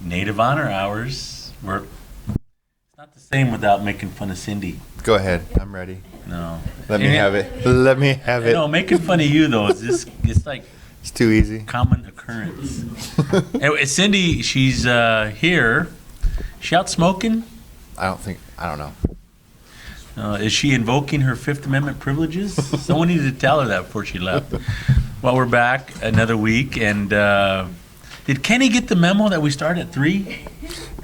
Native Honor Hours. It's not the same without making fun of Cindy. Go ahead. I'm ready. No. Let me have it. Let me have it. No, making fun of you though is just it's like It's too easy. common occurrence. Anyway, Cindy, she's here. She out smoking? I don't know. Is she invoking her Fifth Amendment privileges? Someone needed to tell her that before she left. Well, we're back another week, and did Kenny get the memo that we start at 3?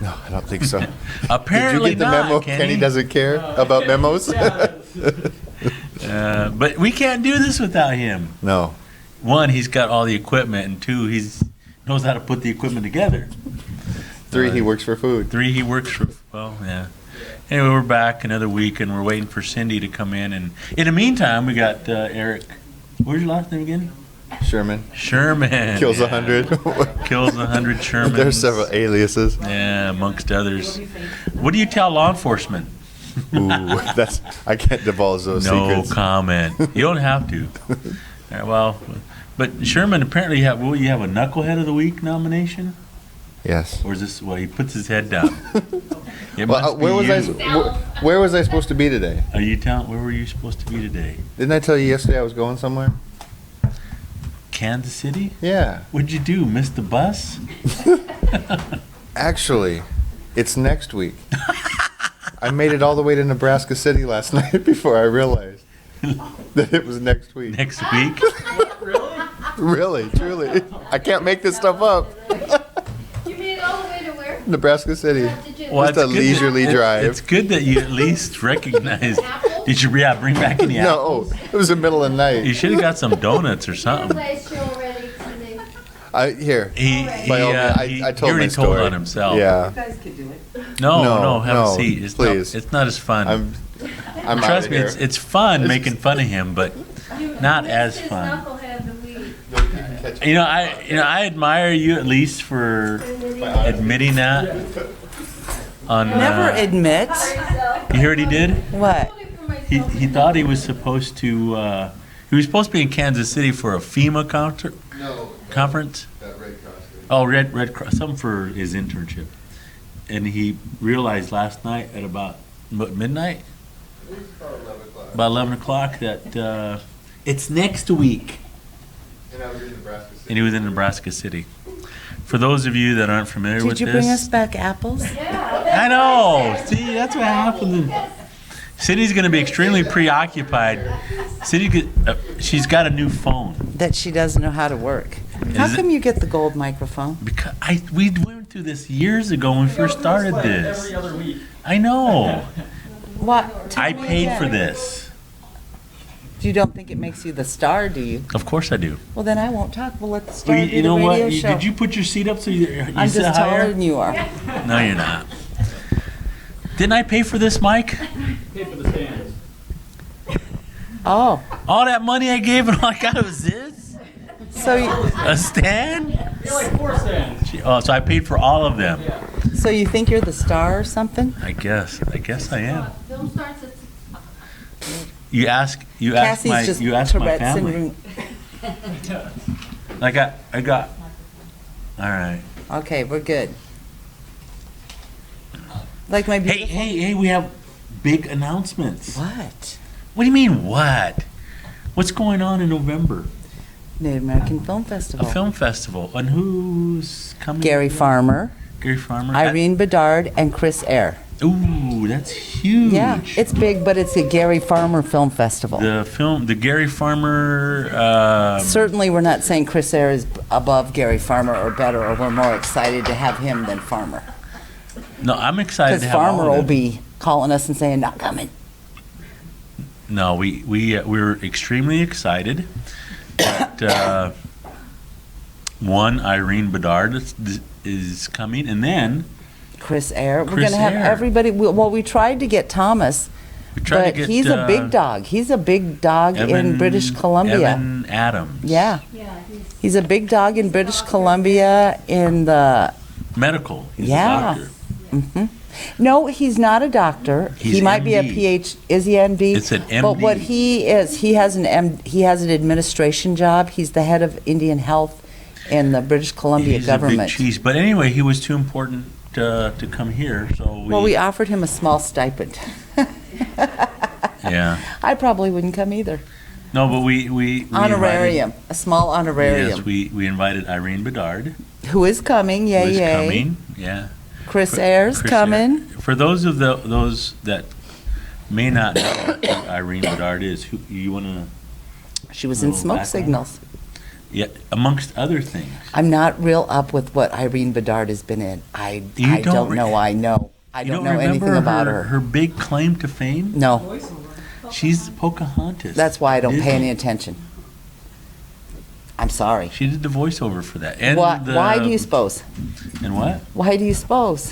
No, I don't think so. Apparently Did you get the not, memo? Kenny. Kenny doesn't care about memos? But we can't do this without him. No. One, he's got all the equipment, and two, he's knows how to put the equipment together. 3, he works for food. 3, he works for, well, yeah. Anyway, we're back another week, and we're waiting for Cindy to come in. And in the meantime, we got Eric. What's your last name again? Sherman. Sherman. Kills Yeah. 100. Kills 100 Shermans. There's several aliases. Yeah, amongst others. What do you tell law enforcement? Ooh, I can't divulge those No secrets. comment. You don't have to. All right, well, but Sherman, apparently you have a Knucklehead of the Week nomination? Yes. Or is this, well, he puts his head down. It Well, must be where was I supposed to be today? Are you telling, where were you supposed to be today? Didn't I tell you yesterday I was going somewhere? Kansas City? Yeah. What'd you do, miss the bus? Actually, it's next week. I made it all the way to Nebraska City last night before I realized that it was next week. Next week? Really, truly. I can't make this stuff up. You made it all the way to where? Nebraska City. Did you? Well, Just a it's good leisurely that- drive. It's good that you at least recognize. Did you bring back any apples? No, it was the middle of the You night. should have got some donuts or something. Place you already today. Here. He By all means, he I told already my told story. on himself. Yeah. No, have a no, seat. It's please. Not, it's not as fun. I'm out Trust of me, here. it's fun making fun of him, but not as fun. Knucklehead of the week. I admire you at least for admitting that. On Never admit. you hear what he did? What? He thought he was supposed to. He was supposed to be in Kansas City for a FEMA conference. That Red Cross thing. Oh, Red Cross, something for his internship. And he realized last night at about midnight, about 11 o'clock, that it's next week. And I was in Nebraska City. And he was in Nebraska City. For those of you that aren't familiar with Did you this, bring us back apples? I know. See, that's what happened. Cindy's going to be extremely preoccupied. She's got a new phone. That she doesn't know how to work. How Is it- come you get the gold microphone? Because we went through this years ago when we first started this. Every other week. I know. What? Tell I me paid again. for this. You don't think it makes you the star, do you? Of course I do. Well, then I won't talk. We'll let the star Well, do you the know radio what? show. Did you put your seat up so you I'm sit just higher? taller than you are. No, you're not. Didn't I pay for this, Mike? Pay for the stands. Oh, All that money I gave and all I got was this? so you, A stand? You're like 4 stands. Oh, so I paid for all of them. so you think you're the star or something? I guess I am. Film starts at You ask Cassie's my just you ask my Tourette's family. syndrome. I got. All right. Okay, we're good. Like my beautiful. Hey, we have big announcements. What? What do you mean what? What's going on in November? Native American Film A Festival. film festival. And who's coming? Gary Farmer, Gary Farmer. Irene Bedard, and Chris Eyre. Ooh, that's huge. Yeah, it's big, but it's a Gary Farmer Film Festival. the Gary Farmer. Certainly, we're not saying Chris Eyre is above Gary Farmer or better, or we're more excited to have him than Farmer. No, I'm excited Because to have all Farmer of will them. be calling us and saying, not coming. No, we're extremely excited that one Irene Bedard is coming, and then Chris Eyre. We're Chris going to have Eyre. everybody. Well, we tried to get Thomas, we tried but to get. he's a big dog. He's a big dog in British Columbia. Evan Adams. Yeah. yeah, He's a big dog in British Columbia in the. Medical. He's Yeah. a doctor. No, he's not a doctor. He's He might be a MD. PH. Is he MD? It's an But what MD. he is, he has an administration job. He's the head of Indian Health in the British Columbia He's a big government. cheese. But anyway, he was too important to come here, so Well, we offered him a small stipend. yeah. I probably wouldn't come either. No, but we Honorarium, a small Invited, honorarium. yes, we invited Irene Bedard, Who is coming, who yay, is yay. coming. Yeah. Chris Ayers Chris coming. Ayres. For those of those that may not know who Irene Bedard is, who you want to? She was in Little Smoke background. Signals. Yeah, amongst other things. I'm not real up with what Irene Bedard has been in. I You don't don't re- know. I know. I You don't know remember anything about her. Her big claim to fame? No, She's Pocahontas. that's why I don't pay Disney. any attention. I'm sorry. She did the voiceover for that. And Why do you suppose? And what? Why do you suppose?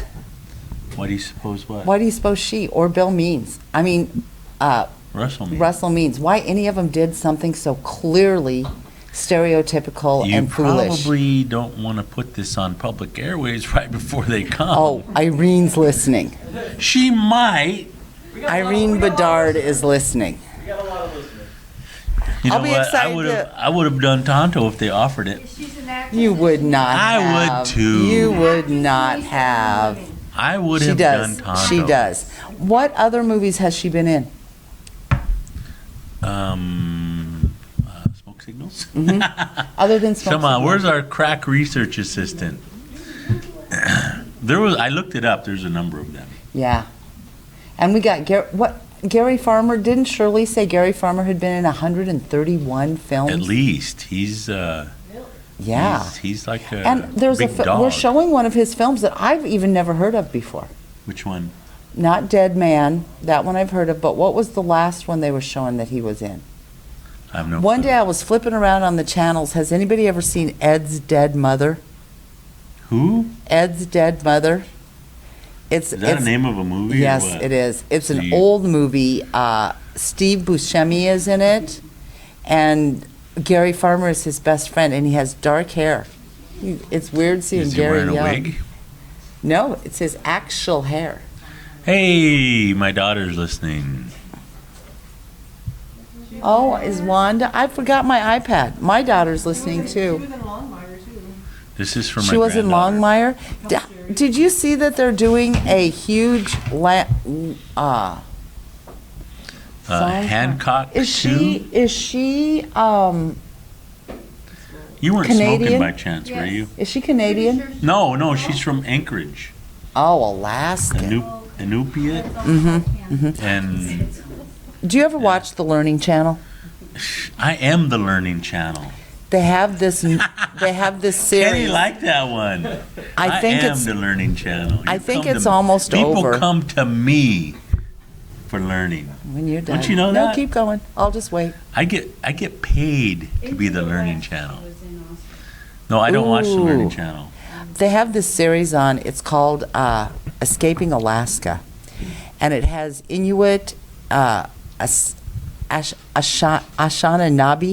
Why do you suppose what? Why do you suppose she or Bill Means? I mean, Russell means. Russell Means. Why any of them did something so clearly stereotypical You and foolish? probably don't want to put this on public airways right before they come. Oh, Irene's listening. She might. Irene Bedard is listening. We got a lot of listeners. You I'll know be what? excited I would have done Tonto if they offered it. She's an actress. You would not I would have. too. You would not have. I would She have does. done Tonto. She does. What other movies has she been in? Smoke signals. Other than Smoke Come on, Signals? where's our crack research assistant? I looked it up. There's a number of them. Yeah. And we got Gary Farmer. Didn't Shirley say Gary Farmer had been in 131 films? At least he's Yeah. he's like a And there's big dog. we're showing one of his films that I've even never heard of before. Which one? Not Dead Man. That one I've heard of. But what was the last one they were showing that he was in? I have no. One clue. day I was flipping around on the channels. Has anybody ever seen Ed's Dead Mother? Who? Ed's Dead Mother. Is that a name of a movie? Yes, or what? it is. It's an Steve. old movie. Steve Buscemi is in it, and Gary Farmer is his best friend, and he has dark hair. It's weird seeing Is he Gary wearing a young. wig? No, it's his actual hair. Hey, my daughter's listening. Oh, is Wanda? I forgot my iPad. My daughter's listening too. This is from my She was in granddaughter. Longmire. Did you see that they're doing a huge phone? Hancock Is she You weren't Canadian? smoking by chance, were Yes. you? is she Canadian? No, she's from Anchorage, Oh, Alaska. Inupiat, and Do you ever watch the Learning Channel? I am the Learning Channel. They have this. They have this Kenny series. liked that one. I think am it's. the Learning Channel. I You think come it's to- almost people over. come to me for learning. When you're done. Don't you know No, that? keep going. I'll just wait. I get paid to be the Learning Channel. No, I don't watch the Learning Ooh. Channel. They have this series on. It's called Escaping Alaska, and it has Inuit, Anishinaabe.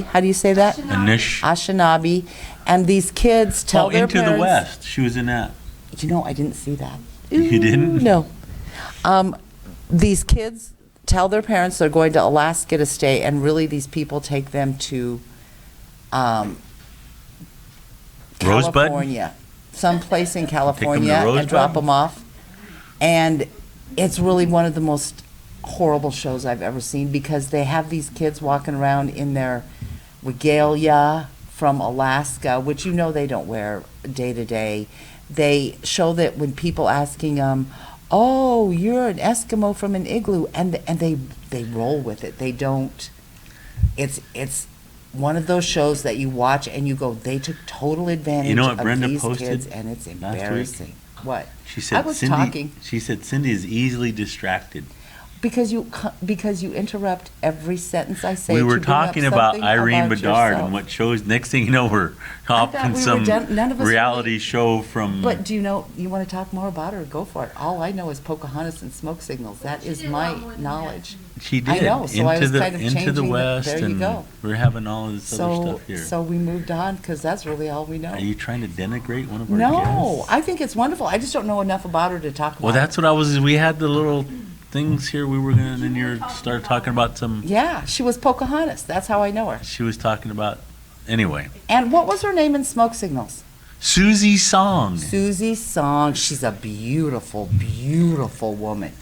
How do you say that? Anish. Anishinaabe, and these kids tell Oh, their Into the parents. West. She was in that. You know, I didn't see that. You didn't? No. These kids tell their parents they're going to Alaska to stay, and really these people take them to Rosebud? California, someplace in California, and Rosebud? drop them off. And it's really one of the most horrible shows I've ever seen because they have these kids walking around in their regalia from Alaska, which you know they don't wear day to day. They show that when people asking oh, you're an Eskimo from an igloo, and they roll with it. They don't. It's one of those shows that you watch and you go, they took total advantage You know what of Brenda these posted kids, and it's week? embarrassing. What? She said I was Cindy. talking. She said Cindy is easily distracted. Because you interrupt every sentence I say. We to were bring up talking about something Irene about Bedard yourself. and what shows. Next thing you know, we're off thought in we were some done- none of us reality really- show from. But do you know, you want to talk more about her? Go for it. All I know is Pocahontas and Smoke Signals. That She is did a my lot more than that. She I did. know, so I was kind of into changing the the- West, there you and go. we're having all of this other So, stuff here. so we moved on because that's really all we know. Are you trying to denigrate one of our No, guests? I think it's wonderful. I just don't know enough about her to talk about. Well, that's what I was. We had the little things here. We were gonna. Then you started talking about some. Yeah, she was Pocahontas. That's how I know her. She was talking about anyway, And what was her name in Smoke Signals? Susie Song. Susie Song. She's a beautiful, beautiful woman.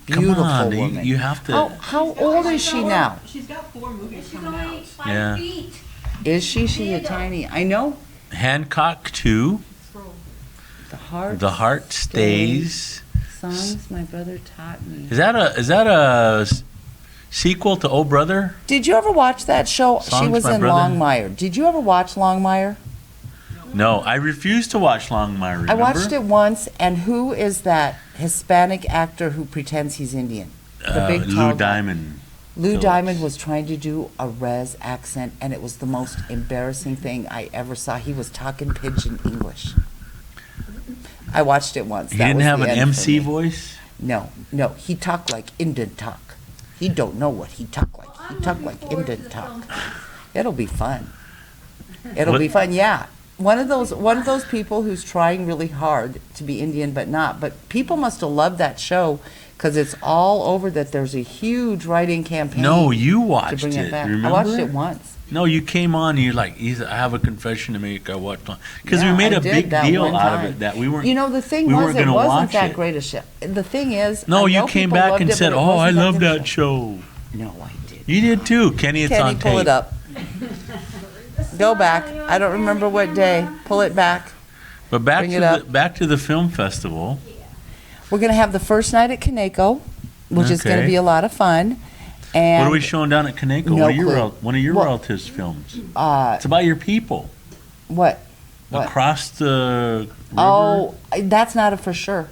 Come Beautiful on, woman. you have to. How old is she now? She's got 4 movies She's coming only out. 5 Yeah. feet. Is she? She's a tiny. I know. Hancock 2, The Heart. The Heart Stays. Songs my brother taught me. Is that a sequel to Oh Brother? Did you ever watch that show? She Songs was My in Brother? Longmire. Did you ever watch Longmire? No, I refuse to watch Longmire, remember? I watched it once, and who is that Hispanic actor who pretends he's Indian? The big tall Lou guy. Diamond. Lou Phillips. Diamond was trying to do a res accent, and it was the most embarrassing thing I ever saw. He was talking pidgin English. I watched it once. He That didn't was have the an end for MC me. voice? No, he talked like Indian talk. He don't know what he talk like. He talk like Indian talk. It'll be fun. It'll What- be fun. Yeah. One of those people who's trying really hard to be Indian but not. But people must have loved that show because it's all over that there's a huge write-in campaign. No, you to watched bring it it, back. remember? I watched it once. No, you came on and you're like, I have a confession to make. I watched on. Because Yeah, we made I a did big that deal one out of time. it that we weren't. You know, the thing we was, weren't it gonna wasn't watch that it. great a show. The thing is, No, I you know came people back loved and it, said, but it "Oh, I wasn't love good a that show." No, I did. You did too, Kenny. It's Kenny, on pull tape. it up. Go back. I don't remember what day. Pull it back. But back Bring to it up. back to the film festival. We're going to have the first night at Kaneko, which is going to Okay. be a lot of fun. And What are we showing down at Kaneko? No clue. One of your Well- relatives' films. uh, It's about your people what? What? across the river. Oh, that's not a for sure.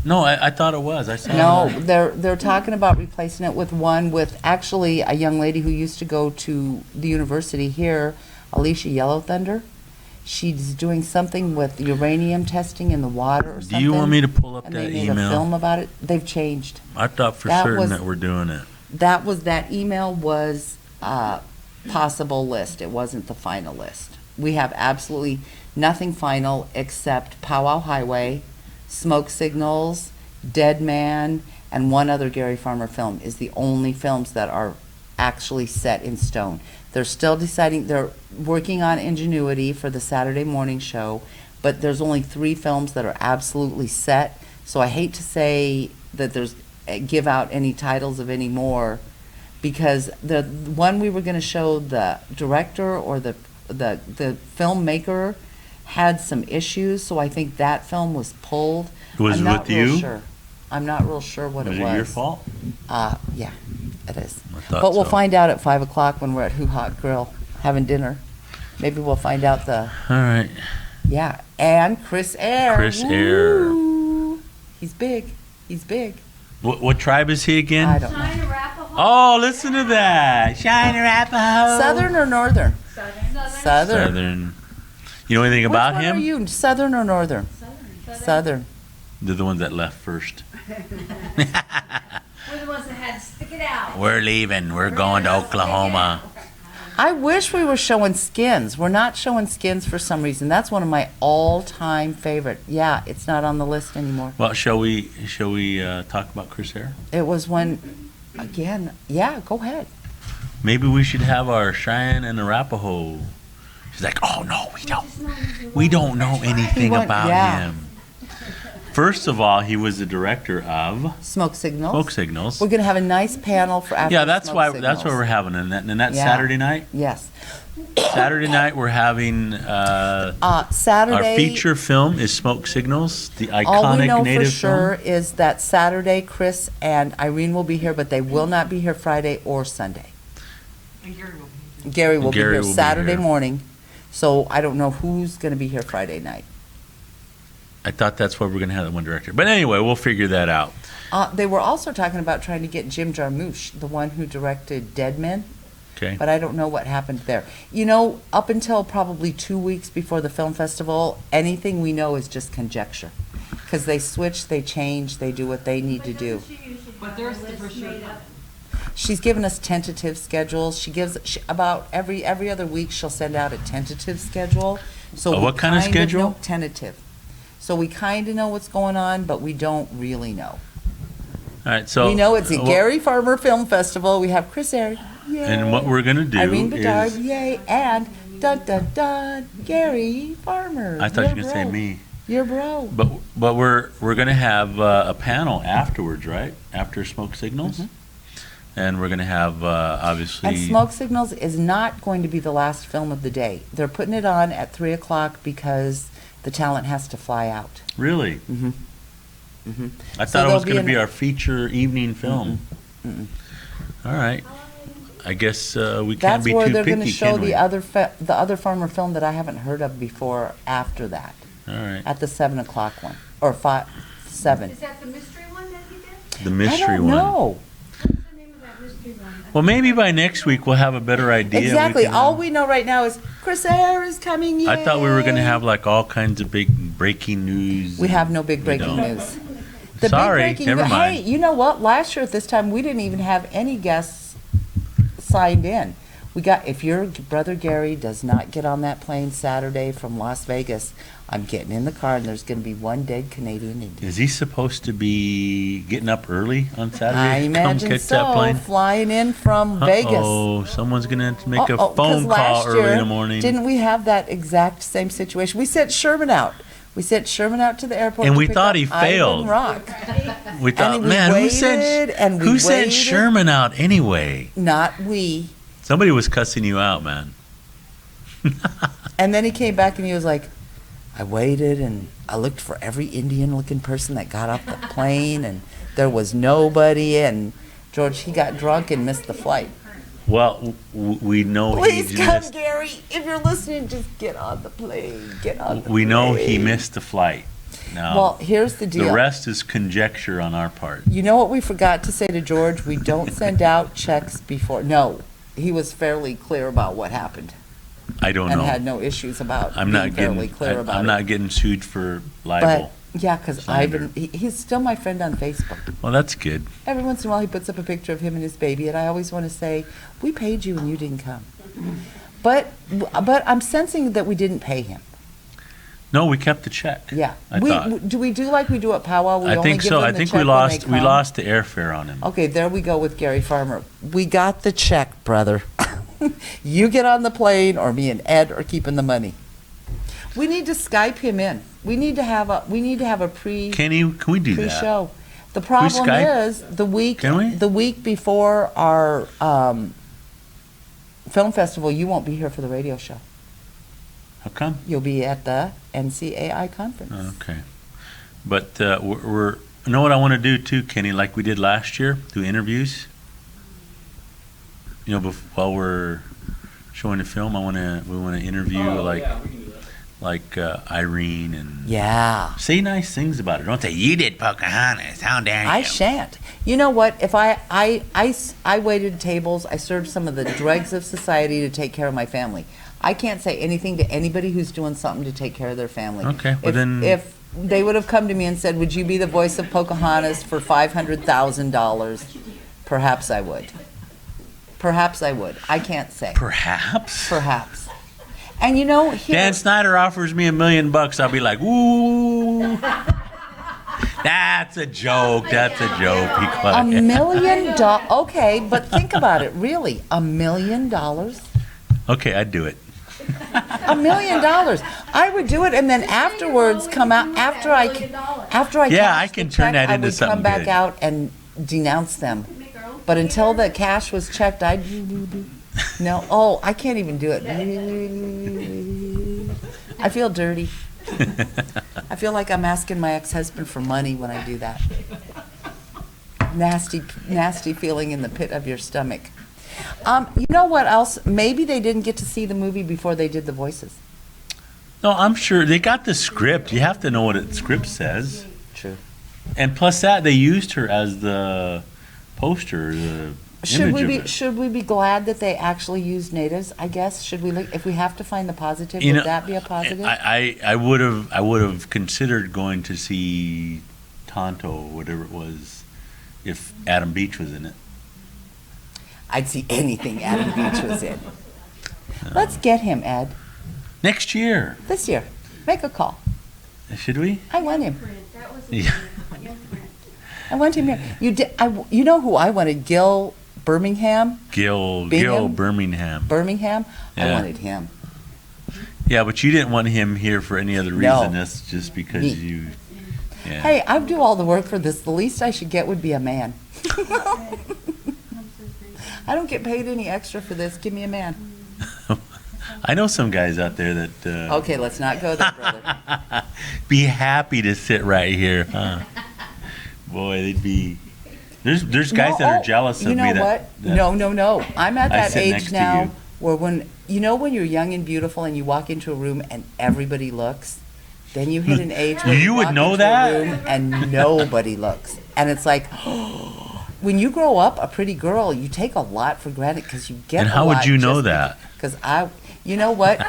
No, I thought it was. I saw. No, it. they're talking about replacing it with actually a young lady who used to go to the university here, Alicia Yellow Thunder. She's doing something with uranium testing in the water or something. Do you want me to pull up and that they made a email? film about it. They've changed. I thought for That certain was- that we're doing it. That email was possible list. It wasn't the final list. We have absolutely nothing final except Powwow Highway, Smoke Signals, Dead Man, and one other Gary Farmer film is the only films that are actually set in stone. They're still deciding, they're working on Ingenuity for the Saturday morning show, but there's only 3 films that are absolutely set. So I hate to say that there's, give out any titles of any more, because the one we were going to show, the director or the filmmaker had some issues, so I think that film was pulled. Was I'm it not with real you? sure. I'm not real sure what Was it it was. your fault? Yeah, it is. I thought But we'll so. find out at 5 o'clock when we're at Hoo Hot Grill having dinner. Maybe we'll find out All right. yeah. And Chris Eyre. Chris Eyre. Woo. He's big. He's big. What tribe is he again? I don't know. Shine Arapaho. Oh, listen to that. Shine Arapaho. Southern or northern? Southern. Southern. You know anything about Which one him? are you, southern or northern? Southern. They're the ones that left first. We're the ones that had to stick it out. We're leaving. We're going to Oklahoma. I wish we were showing Skins. We're not showing Skins for some reason. That's one of my all-time favorite. Yeah, it's not on the list anymore. Well, shall we talk about Chris Eyre? It was when, again, yeah, go ahead. Maybe we should have our Cheyenne and Arapaho. She's like, oh no, we don't. We don't know anything went- about yeah. him. First of all, he was the director of Smoke Signals. Smoke Signals. We're going to have a nice panel for after Yeah, that's Smoke why. Signals. That's what we're having, and that Yeah. Saturday night. Yes. Saturday night we're having Saturday. our feature film is Smoke Signals, the iconic All we know native for sure film. is that Saturday, Chris and Irene will be here, but they will not be here Friday or Sunday. And Gary will be here. Gary will Gary be here will be Saturday here. morning, so I don't know who's going to be here Friday night. I thought that's why we're going to have that one director. But anyway, we'll figure that out. They were also talking about trying to get Jim Jarmusch, the one who directed Dead Men, Okay. but I don't know what happened there. You know, up until probably 2 weeks before the film festival, anything we know is just conjecture. Because they switch, they change, they do what they need to do. But there's the for sure. She's given us tentative schedules. About every other week she'll send out a tentative schedule. So What we kind of schedule? know- tentative. So we kind of know what's going on, but we don't really know. All right. So we know it's a well, Gary Farmer Film Festival. We have Chris Eyre, yay. And what we're going to do Irene Bedard, is yay, and Dun, dun, dun. Gary Farmer. I thought you were your gonna say bro. me. Your bro. But we're gonna have a panel afterwards, right? After Smoke Signals, and we're gonna have obviously. And Smoke Signals is not going to be the last film of the day. They're putting it on at 3 o'clock because the talent has to fly out. Really? Mm-hmm. Mm-hmm. I So thought it was there'll gonna be be our feature evening film. Mm-mm. All right. I guess we can't That's be where too they're going to picky, show can we? the other farmer film that I haven't heard of before after that, All right. at the 7 o'clock one, or 7. Is that the mystery one that he did? The mystery I don't one. know. What's the name of that mystery one? Well, maybe by next week we'll have a better idea. We Exactly. can, All we know right now is Chris Air is coming. Yay. I thought we were going to have like all kinds of big breaking news. We have no big We breaking don't. news. The Sorry, big breaking never news. mind. Hey, you know what? Last year at this time, we didn't even have any guests signed in. If your brother Gary does not get on that plane Saturday from Las Vegas, I'm getting in the car and there's going to be one dead Canadian Indian. Is he supposed to be getting up early on Saturday? I to imagine catch that so. plane? Flying in from Vegas. Oh, someone's going to have to make a 'Cause phone call last early in year, the morning. Didn't we have that exact same situation? We sent Sherman out. We sent Sherman out to the airport. And to we pick thought up he Ivan failed. Rock. We thought, we man, waited, and we who sent waited. Sherman out anyway? Not we. Somebody was cussing you out, man. And then he came back and he was like, I waited and I looked for every Indian looking person that got off the plane and there was nobody. And George, he got drunk and missed the flight. Well, we know Please he come, missed. Gary. If you're listening, just get on the plane. Get on the plane. We know he missed the flight. Now, Well, here's the deal. the rest is conjecture on our part. You know what we forgot to say to George? We don't send out checks before. No, he was fairly clear about what happened I don't and know. had no issues about I'm being not fairly getting. clear about I'm it. not getting sued for libel. But yeah, because Slander. Ivan, he's still my friend on Facebook. Well, that's good. Every once in a while, he puts up a picture of him and his baby, and I always want to say, "We paid you and you didn't come." But I'm sensing that we didn't pay him. No, we kept the check. Yeah. I thought. Do we do like we do at Powwow? We I only think give so. them I the think check we when they lost. We come? lost the airfare on him. Okay, there we go with Gary Farmer. We got the check, brother. You get on the plane, or me and Ed are keeping the money. We need to Skype him in. We need to have a Kenny, can we do that? pre-show. The problem Skype? is the week Can we? the week before our film festival, you won't be here for the radio show. How come? You'll be at the NCAI conference. Okay. But we're you know what I want to do too, Kenny, like we did last year, do interviews. You know, while we're showing the film, we want to interview Oh, like yeah, we can do that. like Irene and Yeah. say nice things about her. Don't say you did Pocahontas. How dare you? I shan't. You know what? If I waited tables, I served some of the dregs of society to take care of my family. I can't say anything to anybody who's doing something to take care of their family. Okay, well then- If they would have come to me and said, "Would you be the voice of Pocahontas for $500,000?" Perhaps I would. Perhaps I would. I can't say. Perhaps. Perhaps. And you know, here, Dan Snyder offers me $1 million. I'll be like, ooh. That's a joke. That's a joke. Be $1 quiet. million. Okay, but think about it. Really, $1 million. Okay, I'd do it. $1 million. I would do it, and then afterwards come out after I Yeah, cash I can the turn check, that into I would something come back good. out and denounce them. Make our own But until the cash was checked, no. Oh, I can't even do it. I feel dirty. I feel like I'm asking my ex-husband for money when I do that. Nasty feeling in the pit of your stomach. You know what else? Maybe they didn't get to see the movie before they did the voices. No, I'm sure they got the script. You have to know what the script says. True. And plus that, they used her as the poster, the image of it. Should we be glad that they actually used natives? I guess should we look if we have to find the positive? You Would know, that be a positive? I would have considered going to see Tonto, whatever it was, if Adam Beach was in it. I'd see anything Adam Beach was in. Let's get him, Ed, Next year, this year. Make a call. should we? I want him. That was Yeah. I want him here. You know who I wanted? Gil Birmingham. Gil Bingham? Birmingham. Birmingham. I Yeah. wanted him. Yeah, but you didn't want him here for any other No. reason. That's just because Me. you. Yeah. Hey, I do all the work for this. The least I should get would be a man. I don't get paid any extra for this. Give me a man. I know some guys out there that. Okay, let's not go there, brother. Be happy to sit right here, huh? Boy, they'd be. There's guys that are jealous of you know me. what? That No. I'm at I that sit next age to now you. where when you're young and beautiful and you walk into a room and everybody looks, then you hit an age where You would walk know into that? a room and nobody looks, and it's like. When you grow up a pretty girl, you take a lot for granted because you get. And how would you know that? Because you know what?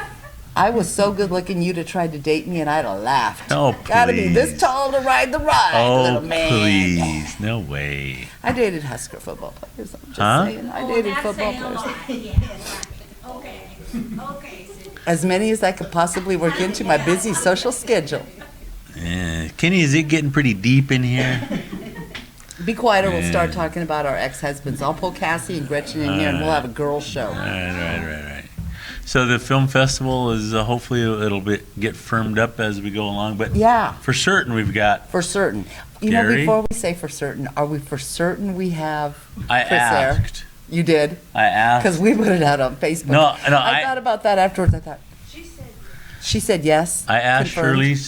I was so good looking, you'd have tried to date me, and I'd have laughed. Oh, Gotta be this please. tall to ride the ride, Oh, little man. please. No way. I dated Husker football players. I'm just Huh? saying. I Oh, dated that's football saying a players. lot. Yes. Okay, okay. Sid. As many as I could possibly work into my busy social schedule. Yeah. Kenny, is it getting pretty deep in here? Be quiet or we'll Yeah. start talking about our ex-husbands. I'll pull Cassie and Gretchen in here and we'll have a girls show. Right. So the film festival is hopefully it'll get firmed up as we go along. But Yeah, for certain, we've got. for certain. You know, Gary? before we say for certain, are we for certain we have I Chris there? asked. You did? I asked. Because we put it out on Facebook. No, I thought about that afterwards. I thought, she said yes. I asked confirmed.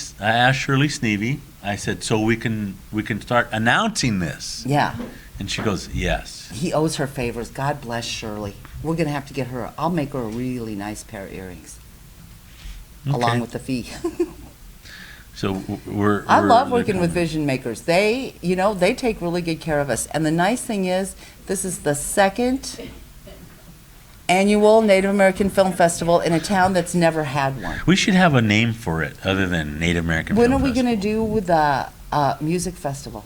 Shirley Sneevy. I said, so we can start announcing this, Yeah. and she goes, yes. He owes her favors. God bless Shirley. We're going to have to get her, I'll make her a really nice pair of earrings, Okay. along with the fee. So we're. I we're love working looking- with vision makers. They take really good care of us. And the nice thing is, this is the second annual Native American Film Festival in a town that's never had one. We should have a name for it other than Native American. When Film are we going to Festival. do with the music festival?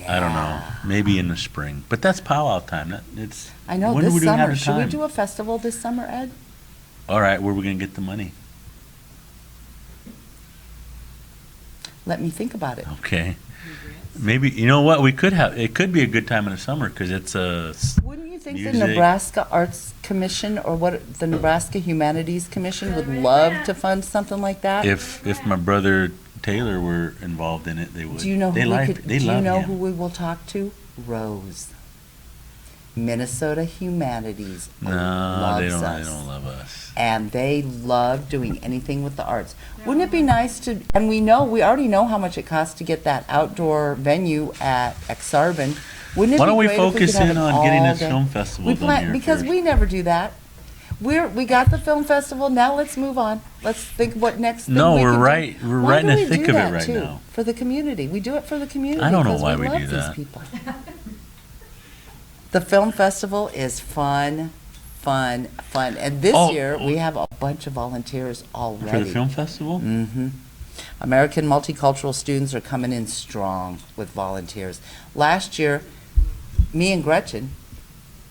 I don't know. Maybe in the spring, but that's powwow time. It's. I know, when are we this gonna have summer. the Should we time? do a festival this summer, Ed? All right, where are we gonna get the money? Let me think about it. Okay. Maybe you know what we could have. It could be a good time in the summer because it's a. Wouldn't you think the Music. Nebraska Arts Commission or what the Nebraska Humanities Commission would love to fund something like that? If my brother Taylor were involved in it, they would. Do you know they who we like, could, They do you love know him. who we will talk to? Rose. Minnesota Humanities No, loves they don't. us. They don't love us. And they love doing anything with the arts. Wouldn't it be nice to, and we already know how much it costs to get that outdoor venue at Exarban. Wouldn't it Why be don't we great if focus could have in it on getting all this day? film festival We done plan, here because first? we never do that. We got the film festival, now let's move on. Let's think what next thing No, we we're can do. right- we're Why right in do the we thick do of it that, right too? now. For the community. We do it for the community. I don't know 'cause why we love do these that. people. The film festival is fun. And this Oh. year, we have a bunch of volunteers already. For the film festival? hmm American multicultural students are coming in strong with volunteers. Last year, me and Gretchen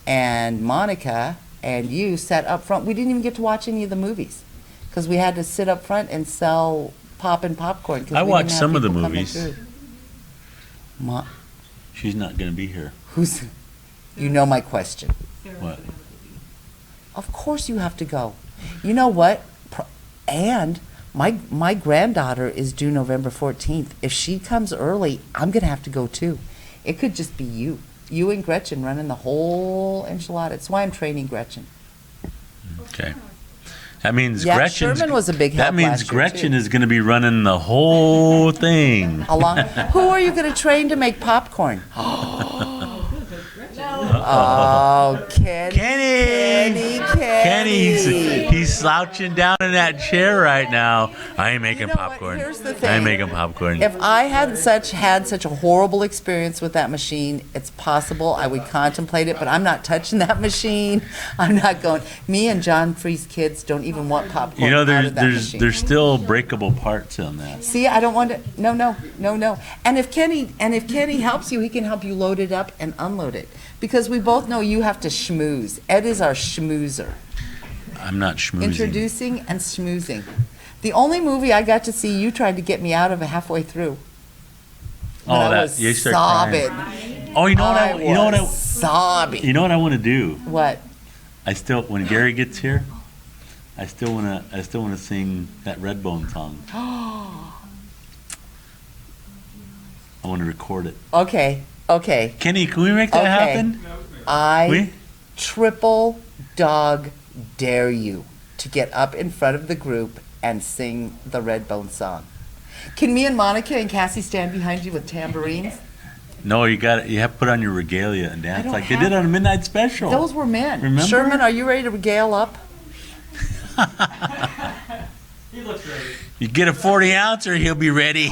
and Monica and you sat up front. We didn't even get to watch any of the movies because we had to sit up front and sell pop and popcorn. 'cause I we watched didn't have some of the people coming movies. through. She's not going to be here. Who's? You know my question. What? Of course you have to go. You know what? And my granddaughter is due November 14th. If she comes early, I'm going to have to go too. It could just be you. You and Gretchen running the whole enchilada. That's why I'm training Gretchen. Okay. That means Yeah, Gretchen. Sherman was a big help That means last year, Gretchen too. is going to be running the whole thing. Along. Who are you going to train to make popcorn? Oh, Kenny. Kenny, he's slouching down in that chair right now. I ain't making You know what? popcorn. Here's the I ain't thing. making popcorn. If I hadn't had such a horrible experience with that machine, it's possible I would contemplate it, but I'm not touching that machine. I'm not going. Me and John Free's kids don't even want popcorn You know, out of that machine. there's still breakable parts on that. See, I don't want to. No. And if Kenny helps you, he can help you load it up and unload it. Because we both know you have to schmooze. Ed is our schmoozer. I'm not schmoozing. Introducing and schmoozing. The only movie I got to see, you tried to get me out of halfway through. Oh, I that was you start sobbing. crying. Oh, you know what was sobbing. you know what I want to do. What? When Gary gets here, I still wanna sing that Redbone song. I wanna record it. Okay, okay. Kenny, can we make that Okay. happen? I We? triple dog dare you to get up in front of the group and sing the Redbone song. Can me and Monica and Cassie stand behind you with tambourines? No, you have to put on your regalia and dance don't like they have- did on a Midnight Special. Those were men. Remember? Sherman, are you ready to regale up? He looks ready. You get a 40 ouncer, he'll be ready.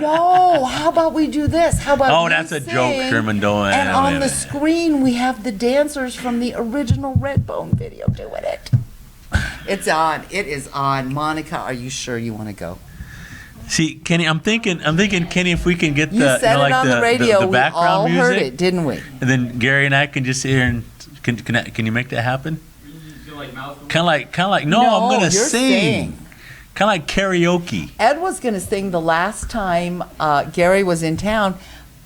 No, how about we do this? How about Oh, you that's a joke, sing, Sherman. Don't. And on the screen, we have the dancers from the original Redbone video doing it. It's on. It is on. Monica, are you sure you want to go? See, Kenny, I'm thinking, Kenny, if we can get You the, said like it on the radio. the We background all music, heard it, didn't we? and then Gary and I can just sit here and can you make that happen? You feel like mouth. Kind of like. No, I'm gonna you're sing. Kind of like karaoke. Ed was going to sing the last time Gary was in town,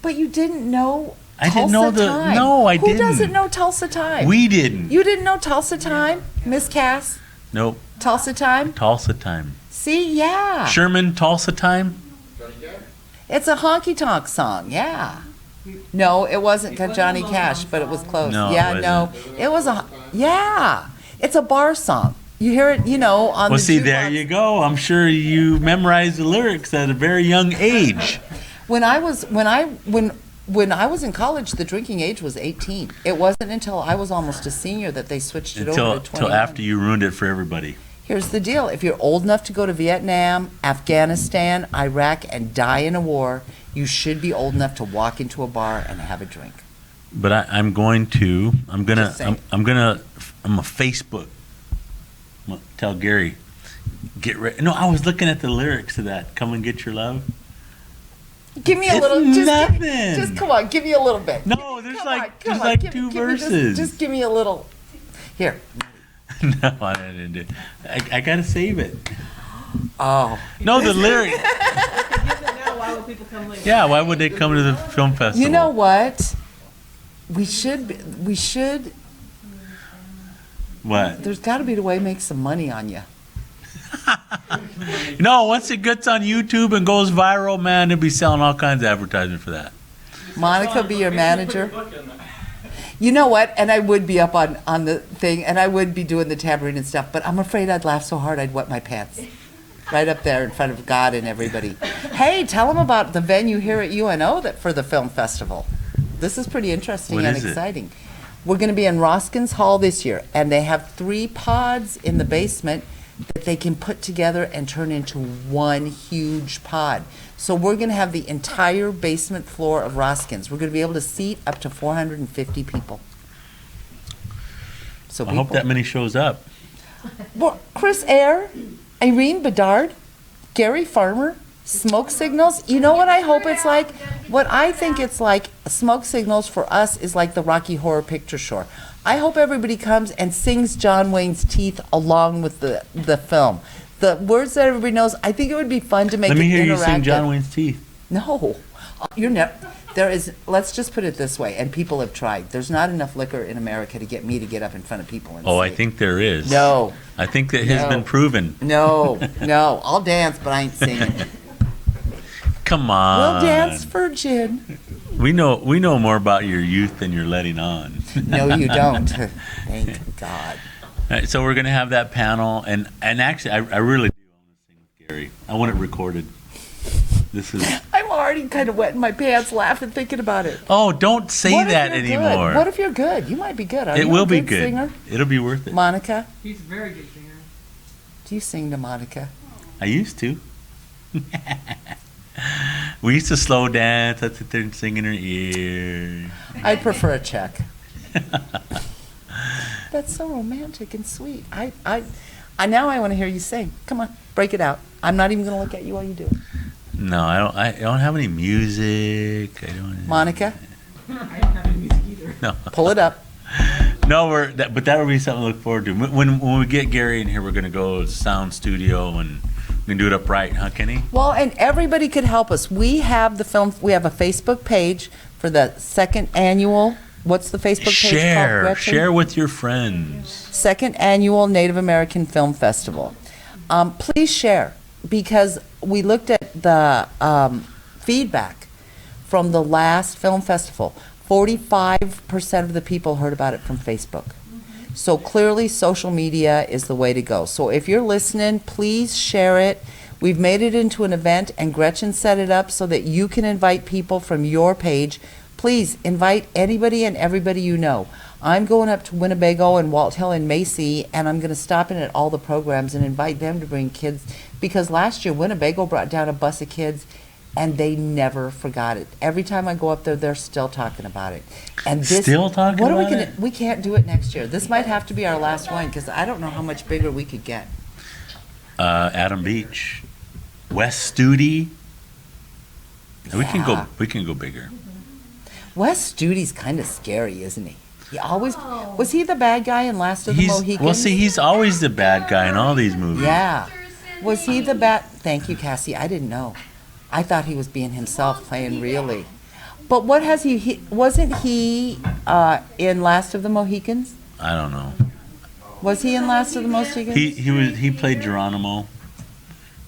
but you didn't know I Tulsa didn't know the. Time. No, I Who didn't. doesn't know Tulsa Time? We didn't. You didn't know Tulsa Time, Miss Cass? Nope. Tulsa Time? Tulsa time. See, yeah. Sherman, Tulsa time. It's a honky tonk song, yeah. No, it wasn't Johnny Cash, but it was close. No, it yeah, wasn't. no, it was yeah. It's a bar song. You hear it, on Well, the see, there jukebox. you go. I'm sure you memorized the lyrics at a very young age. When I was in college, the drinking age was 18. It wasn't until I was almost a senior that they switched it over to 21. Until after you ruined it for everybody. Here's the deal. If you're old enough to go to Vietnam, Afghanistan, Iraq, and die in a war, you should be old enough to walk into a bar and have a drink. But I'm gonna Just saying. I'm a Facebook. I'm gonna tell Gary, get ready. No, I was looking at the lyrics of that. Come and get your love. Give me a It's little. nothing. Just come on. Give me a little bit. No, there's Come like on, there's come on, like give- two give me verses. just give me a little. Here. No, I didn't do. I gotta save it. Oh. No, the lyric. Give it now, why would people come later? Yeah, why would they come to the film festival? You know what? We should. What? There's got to be a way to make some money on you. No, once it gets on YouTube and goes viral, man, they'll be selling all kinds of advertising for that. Monica be your Maybe manager. put your book in there. You know what? And I would be up on the thing, and I would be doing the tambourine and stuff, but I'm afraid I'd laugh so hard I'd wet my pants. Right up there in front of God and everybody. Hey, tell them about the venue here at UNO that for the film festival. This is pretty interesting What and is it? exciting. We're going to be in Roskins Hall this year, and they have 3 pods in the basement that they can put together and turn into one huge pod. So we're going to have the entire basement floor of Roskins. We're going to be able to seat up to 450 people. So I hope that many shows up. Well, Chris Eyre, Irene Bedard, Gary Farmer, Smoke Signals. You know what I hope it's like? What I think it's like, Smoke Signals for us is like the Rocky Horror Picture Show. I hope everybody comes and sings John Wayne's Teeth along with the film. The words that everybody knows, I think it would be fun to make Let it me hear you interactive. sing John Wayne's Teeth. No, you're never. There is. Let's just put it this way, and people have tried. There's not enough liquor in America to get me to get up in front of people and Oh, I sing. think there is. No, I think that has No. been proven. no. I'll dance, but I ain't singing. Come on. We'll dance for gin. We know more about your youth than you're letting on. No, you don't. Thank God. All right, so we're gonna have that panel, and actually, I really do want to sing with Gary. I want it recorded. This is. I'm already kind of wetting my pants laughing thinking about it. Oh, don't say What if that you're good? anymore. What if you're good? You might be good. Are It you will a be good good. singer? It'll be worth it. Monica, He's a very good singer. do you sing to Monica? I used to. We used to slow dance. I'd sit there and sing in her ear. I'd prefer a check. That's so romantic and sweet. I now I want to hear you sing. Come on, break it out. I'm not even going to look at you while you do it. No, I don't. I don't have any music. I don't. Monica, I don't have any music either. No. pull it up. No, but that would be something to look forward to. When we get Gary in here, we're gonna go to sound studio and we can do it upright, huh, Kenny? Well, and everybody could help us. We have the film. We have a Facebook page for the second annual what's the Facebook page called, Share, Gretchen? share with your friends. Second Annual Native American Film Festival. Please share, because we looked at the feedback from the last film festival. 45% of the people heard about it from Facebook. So clearly, social media is the way to go. So if you're listening, please share it. We've made it into an event, and Gretchen set it up so that you can invite people from your page. Please invite anybody and everybody you know. I'm going up to Winnebago and Walt Hill and Macy, and I'm going to stop in at all the programs and invite them to bring kids, because last year Winnebago brought down a bus of kids, and they never forgot it. Every time I go up there, they're still talking about it. And this, Still talking what are we about gonna? it? We can't do it next year. This might have to be our last one, because I don't know how much bigger we could get. Adam Beach, West Studi. Yeah. We can go bigger. Wes Studi's kind of scary, isn't he? He always was he the bad guy in Last of the Mohicans? Well, see, he's always the bad guy in all these movies. Yeah. Was he the bad? Thank you, Cassie. I didn't know. I thought he was being himself, playing really. But what has wasn't he in Last of the Mohicans? I don't know. Was he in Last of the Mohicans? He played Geronimo.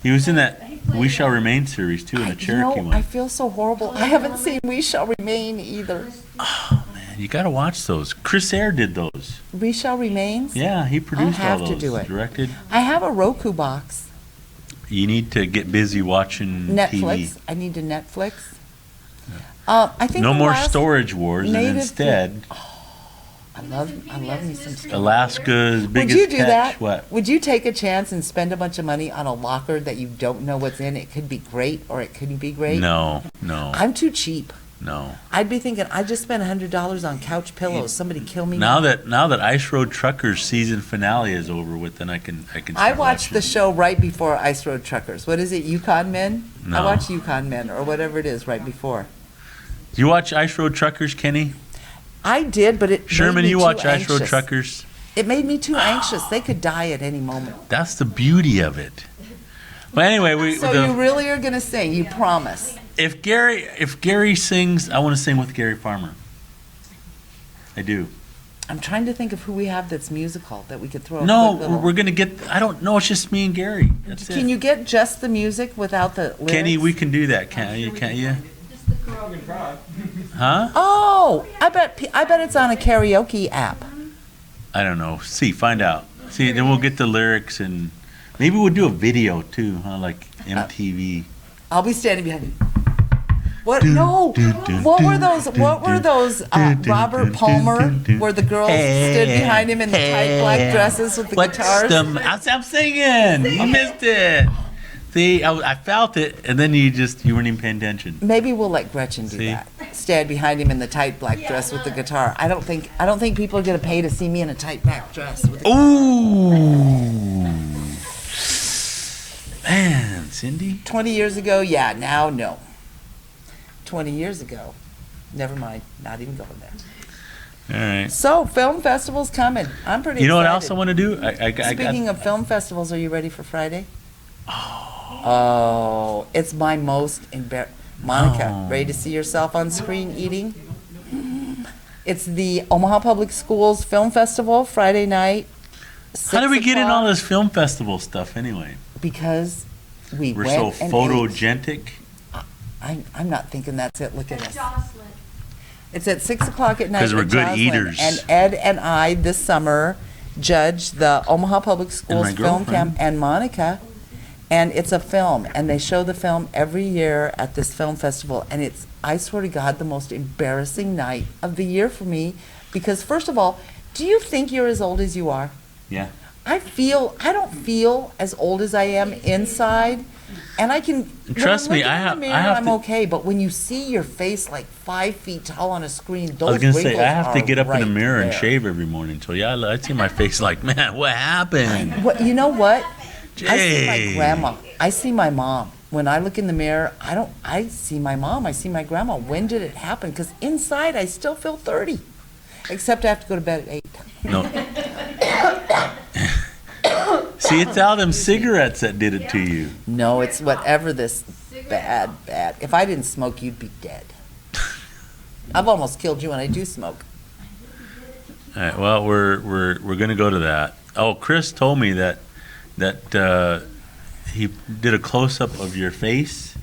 He was in that We Shall Remain series too, in the Cherokee I one. feel so horrible. I haven't seen We Shall Remain either. Man, you got to watch those. Chris Eyre did those. We Shall Remains? Yeah, he produced have all to those. do it. Directed. I have a Roku box. You need to get busy watching Netflix. TV. I need to Netflix. I think No the more last- storage wars, and native- instead, I love me some stuff. Alaska's Would biggest you do catch. that? What? Would you take a chance and spend a bunch of money on a locker that you don't know what's in? It could be great or it couldn't be great. No. I'm too cheap. No. I'd be thinking I just spent $100 on couch pillows. Somebody kill me. Now that Ice Road Truckers season finale is over with, then I can. I start watched the watching. show right before Ice Road Truckers. What is it, Yukon Men? I No. watched Yukon Men or whatever it is right before. Do you watch Ice Road Truckers, Kenny? I did, but it Sherman, made me you too watch Ice Road anxious. Truckers? It made me too anxious. They could die at any moment. That's the beauty of it. Well, anyway, So you really are going to sing? You promise? if Gary sings, I want to sing with Gary Farmer. I do. I'm trying to think of who we have that's musical that we could throw. A No, quick little- we're gonna get. I don't know. It's just me and Gary. That's Can it. you get just the music without the lyrics? Kenny, we can do that, can't you? Can't you? Can try. Huh? Oh, I bet it's on a karaoke app. I don't know. See, find out. See, then we'll get the lyrics and maybe we'll do a video too, huh? Like MTV. I'll be standing behind you. What? Dun, No. dun, dun, What were dun, those? dun, What were dun, those? dun, dun, Robert dun, Palmer, dun, dun. where the girls stood behind him in the tight black dresses with the What's guitars. I'm singing. You missed it. See, I felt it, and then you weren't even paying attention. Maybe we'll let Gretchen do See? that. Stand behind him in the tight black dress with the guitar. I don't think people are gonna pay to see me in a tight black dress. With the Ooh. Man, Cindy. 20 years ago, yeah. Now, no. 20 years ago, never mind. Not even going there. All right. So, film festivals coming. I'm pretty. You know what excited. else I want to do? I got. Speaking of film festivals, are you ready for Friday? Oh, it's my most Monica, Oh. ready to see yourself on screen eating? It's the Omaha Public Schools Film Festival, Friday night. How did we get in 6 all o'clock, this film festival stuff anyway? Because we We're went so and photogenic. I'm not thinking that's it. Look at us. Jocelyn. It's at 6 o'clock at night. 'Cause we're at good Joslyn. eaters. And Ed and I this summer judge the Omaha Public Schools my Film girlfriend. Camp, and Monica. And it's a film, and they show the film every year at this film festival. And it's, I swear to God, the most embarrassing night of the year for me. Because first of all, do you think you're as old as you are? Yeah. I don't feel as old as I am inside. And I can, Trust when me, I'm I looking have- in the I mirror, have I'm to- okay. But when you see your face like 5 feet tall on a screen, those I was gonna say wrinkles I have to are get up in the right mirror and there. shave every morning. So yeah, I see my face like, man, what happened? What, you know what? I see my Jay. grandma. I see my mom. When I look in the mirror, I see my mom. I see my grandma. When did it happen? Because inside, I still feel 30. Except I have to go to bed at 8. No. See, it's all them cigarettes that did it to you. No, it's whatever this bad. If I didn't smoke, you'd be dead. I've almost killed you when I do smoke. All right, well, we're gonna go to that. Oh, Chris told me that he did a close-up of your face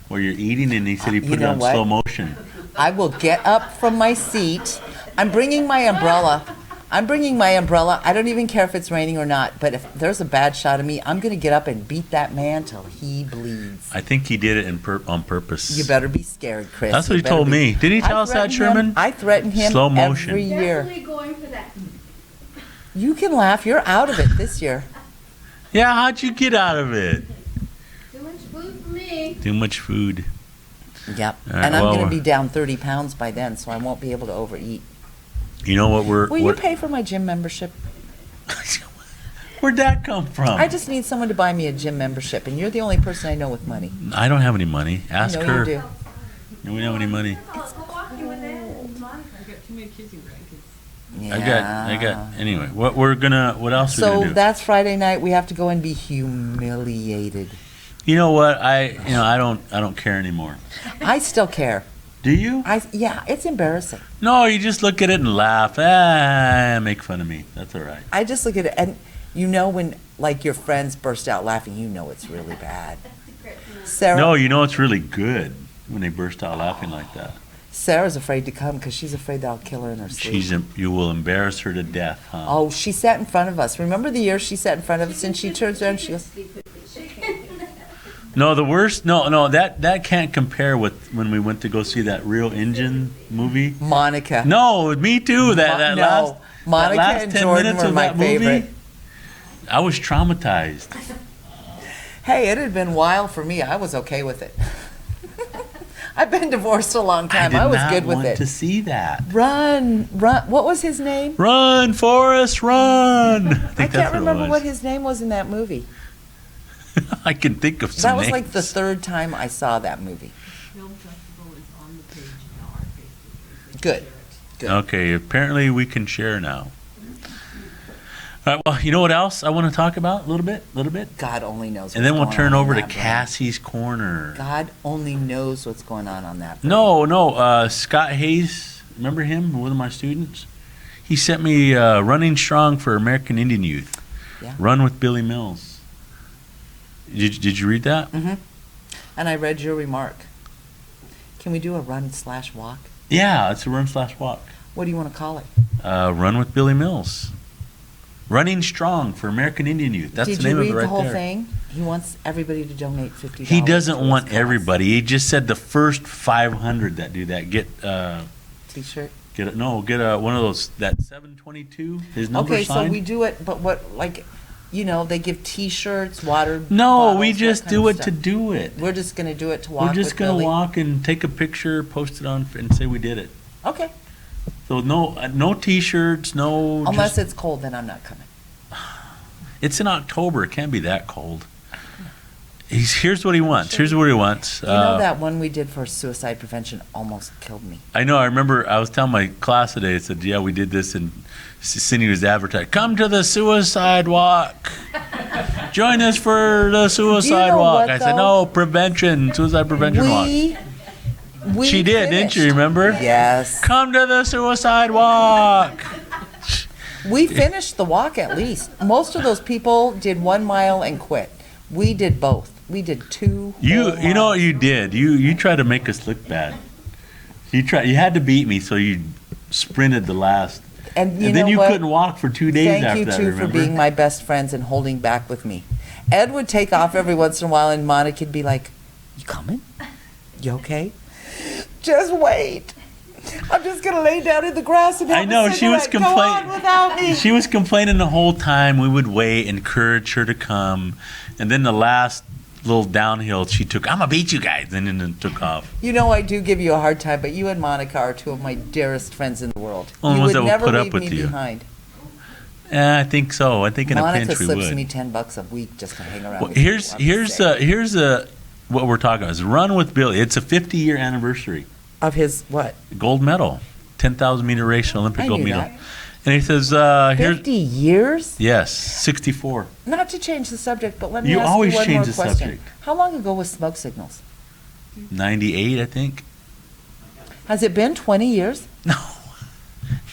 where you're eating, and he said he You put it know on what? slow motion. I will get up from my seat. I'm bringing my umbrella. I don't even care if it's raining or not, but if there's a bad shot of me, I'm going to get up and beat that man till he bleeds. I think he did it on purpose. You better be scared, Chris. That's what You he better told be. me. Didn't he tell I us that, threaten him- Sherman? I threaten him Slow motion. every year. Definitely going for that. You can laugh. You're out of it this year. Yeah, how'd you get out of it? Too much food for me. Too much food. Yep. All right, And I'm well, going to be down 30 pounds by then, so I won't be able to overeat. You know what Will you pay for my gym membership? Where'd that come from? I just need someone to buy me a gym membership, and you're the only person I know with money. I don't have any money. Ask I know her. you do. We don't have any money. I'll go walking with it. I got too many kids and grandkids. I got. Anyway, what else are we So gonna do? that's Friday night. We have to go and be humiliated. You know what? I don't care anymore. I still care. Do you? Yeah, it's embarrassing. No, you just look at it and laugh. Make fun of me. That's all right. I just look at it, and you know when like your friends burst out laughing, you know it's really bad. Sarah, No, you know it's really good when they burst out laughing like that. Sarah's afraid to come because she's afraid that I'll kill her in her sleep. You will embarrass her to death, huh? Oh, she sat in front of us. Remember the year she sat in front of us, and she turns around and she goes, No, the worst. No, that can't compare with when we went to go see that Real Engine movie. Monica. No, me too. That No, last Monica that last and 10 Jordan minutes were of my that movie, favorite. I was traumatized. Hey, it had been a while for me. I was okay with it. I've been divorced a long time. I was good with want to it. see that. Run. What was his name? Run, Forrest, run! I I think can't remember what what his name was in that movie. I can think of some That was names. like the third time I saw that movie. Film festival is on the page now, our Facebook page. Good. Good. Okay, apparently we can share now. All right, well, you know what else I want to talk about a little bit? God only knows. And then what's we'll going turn on over in to that brain. Cassie's Corner. God only knows what's going on that. brain. No, Scott Hayes, remember him, one of my students? He sent me Running Strong for American Indian Youth. Yeah. Run with Billy Mills. Did you read that? Mm-hmm. And I read your remark. Can we do a run/walk? Yeah, it's a run/walk. What do you want to call it? Run with Billy Mills. Running Strong for American Indian Youth. That's Did the name you read of it right the whole there. thing? He wants everybody to donate $50. He doesn't to his want cause. everybody. He just said the first 500 that do that get T-shirt. get one of those that 722 his number Okay, signed. so we do it, but what they give T-shirts, water. No, bottles, we that just kind do of it to stuff. do it. We're just gonna do it to walk. We're just with gonna Billy. walk and take a picture, post it on, and say we did it. Okay, So no T-shirts, no. unless just- it's cold, then I'm not coming. it's in October. It can't be that cold. Here's what he wants. Here's what he wants. You know that one we did for suicide prevention almost killed me. I know. I remember. I was telling my class today. I said, "Yeah, we did this," and Cindy was advertising. Come to the suicide walk. Join us for the suicide know walk. what, I said, though? "No, prevention, suicide prevention walk." We She did, didn't you? finished. Remember? Yes. Come to the suicide walk. We finished the walk at least. Most of those people did 1 mile and quit. We did both. We did 2 You whole know what miles. you did? You tried to make us look bad. You had to beat me, so you sprinted the last. And you And then know you what? couldn't walk for 2 days Thank after you that, too remember? for being my best friends and holding back with me. Ed would take off every once in a while, and Monica'd be like, "You coming? You okay? Just wait. I'm just gonna lay down in the grass and have I know, a she was cigarette. Go on without me." She was complaining the whole time. We would wait, encourage her to come. And then the last little downhill she took, "I'm going to beat you guys," and then it took off. You know I do give you a hard time, but you and Monica are 2 of my dearest friends in the world. Well, You ones would that will never put up leave with me you. behind. I think so. I think in a Monica pinch we slips would. me $10 a week just to hang around. Well, with you. here's I'm just saying. what we're talking about is Run with Billy. It's a 50-year anniversary. Of his what? Gold medal, 10,000 meter race, Olympic I gold knew medal. that. And he says, here's 50 years? yes, 64. Not to change the subject, but let me You ask always you one change more the question. subject. How long ago was smoke signals? 98, I think. Has it been 20 years? No,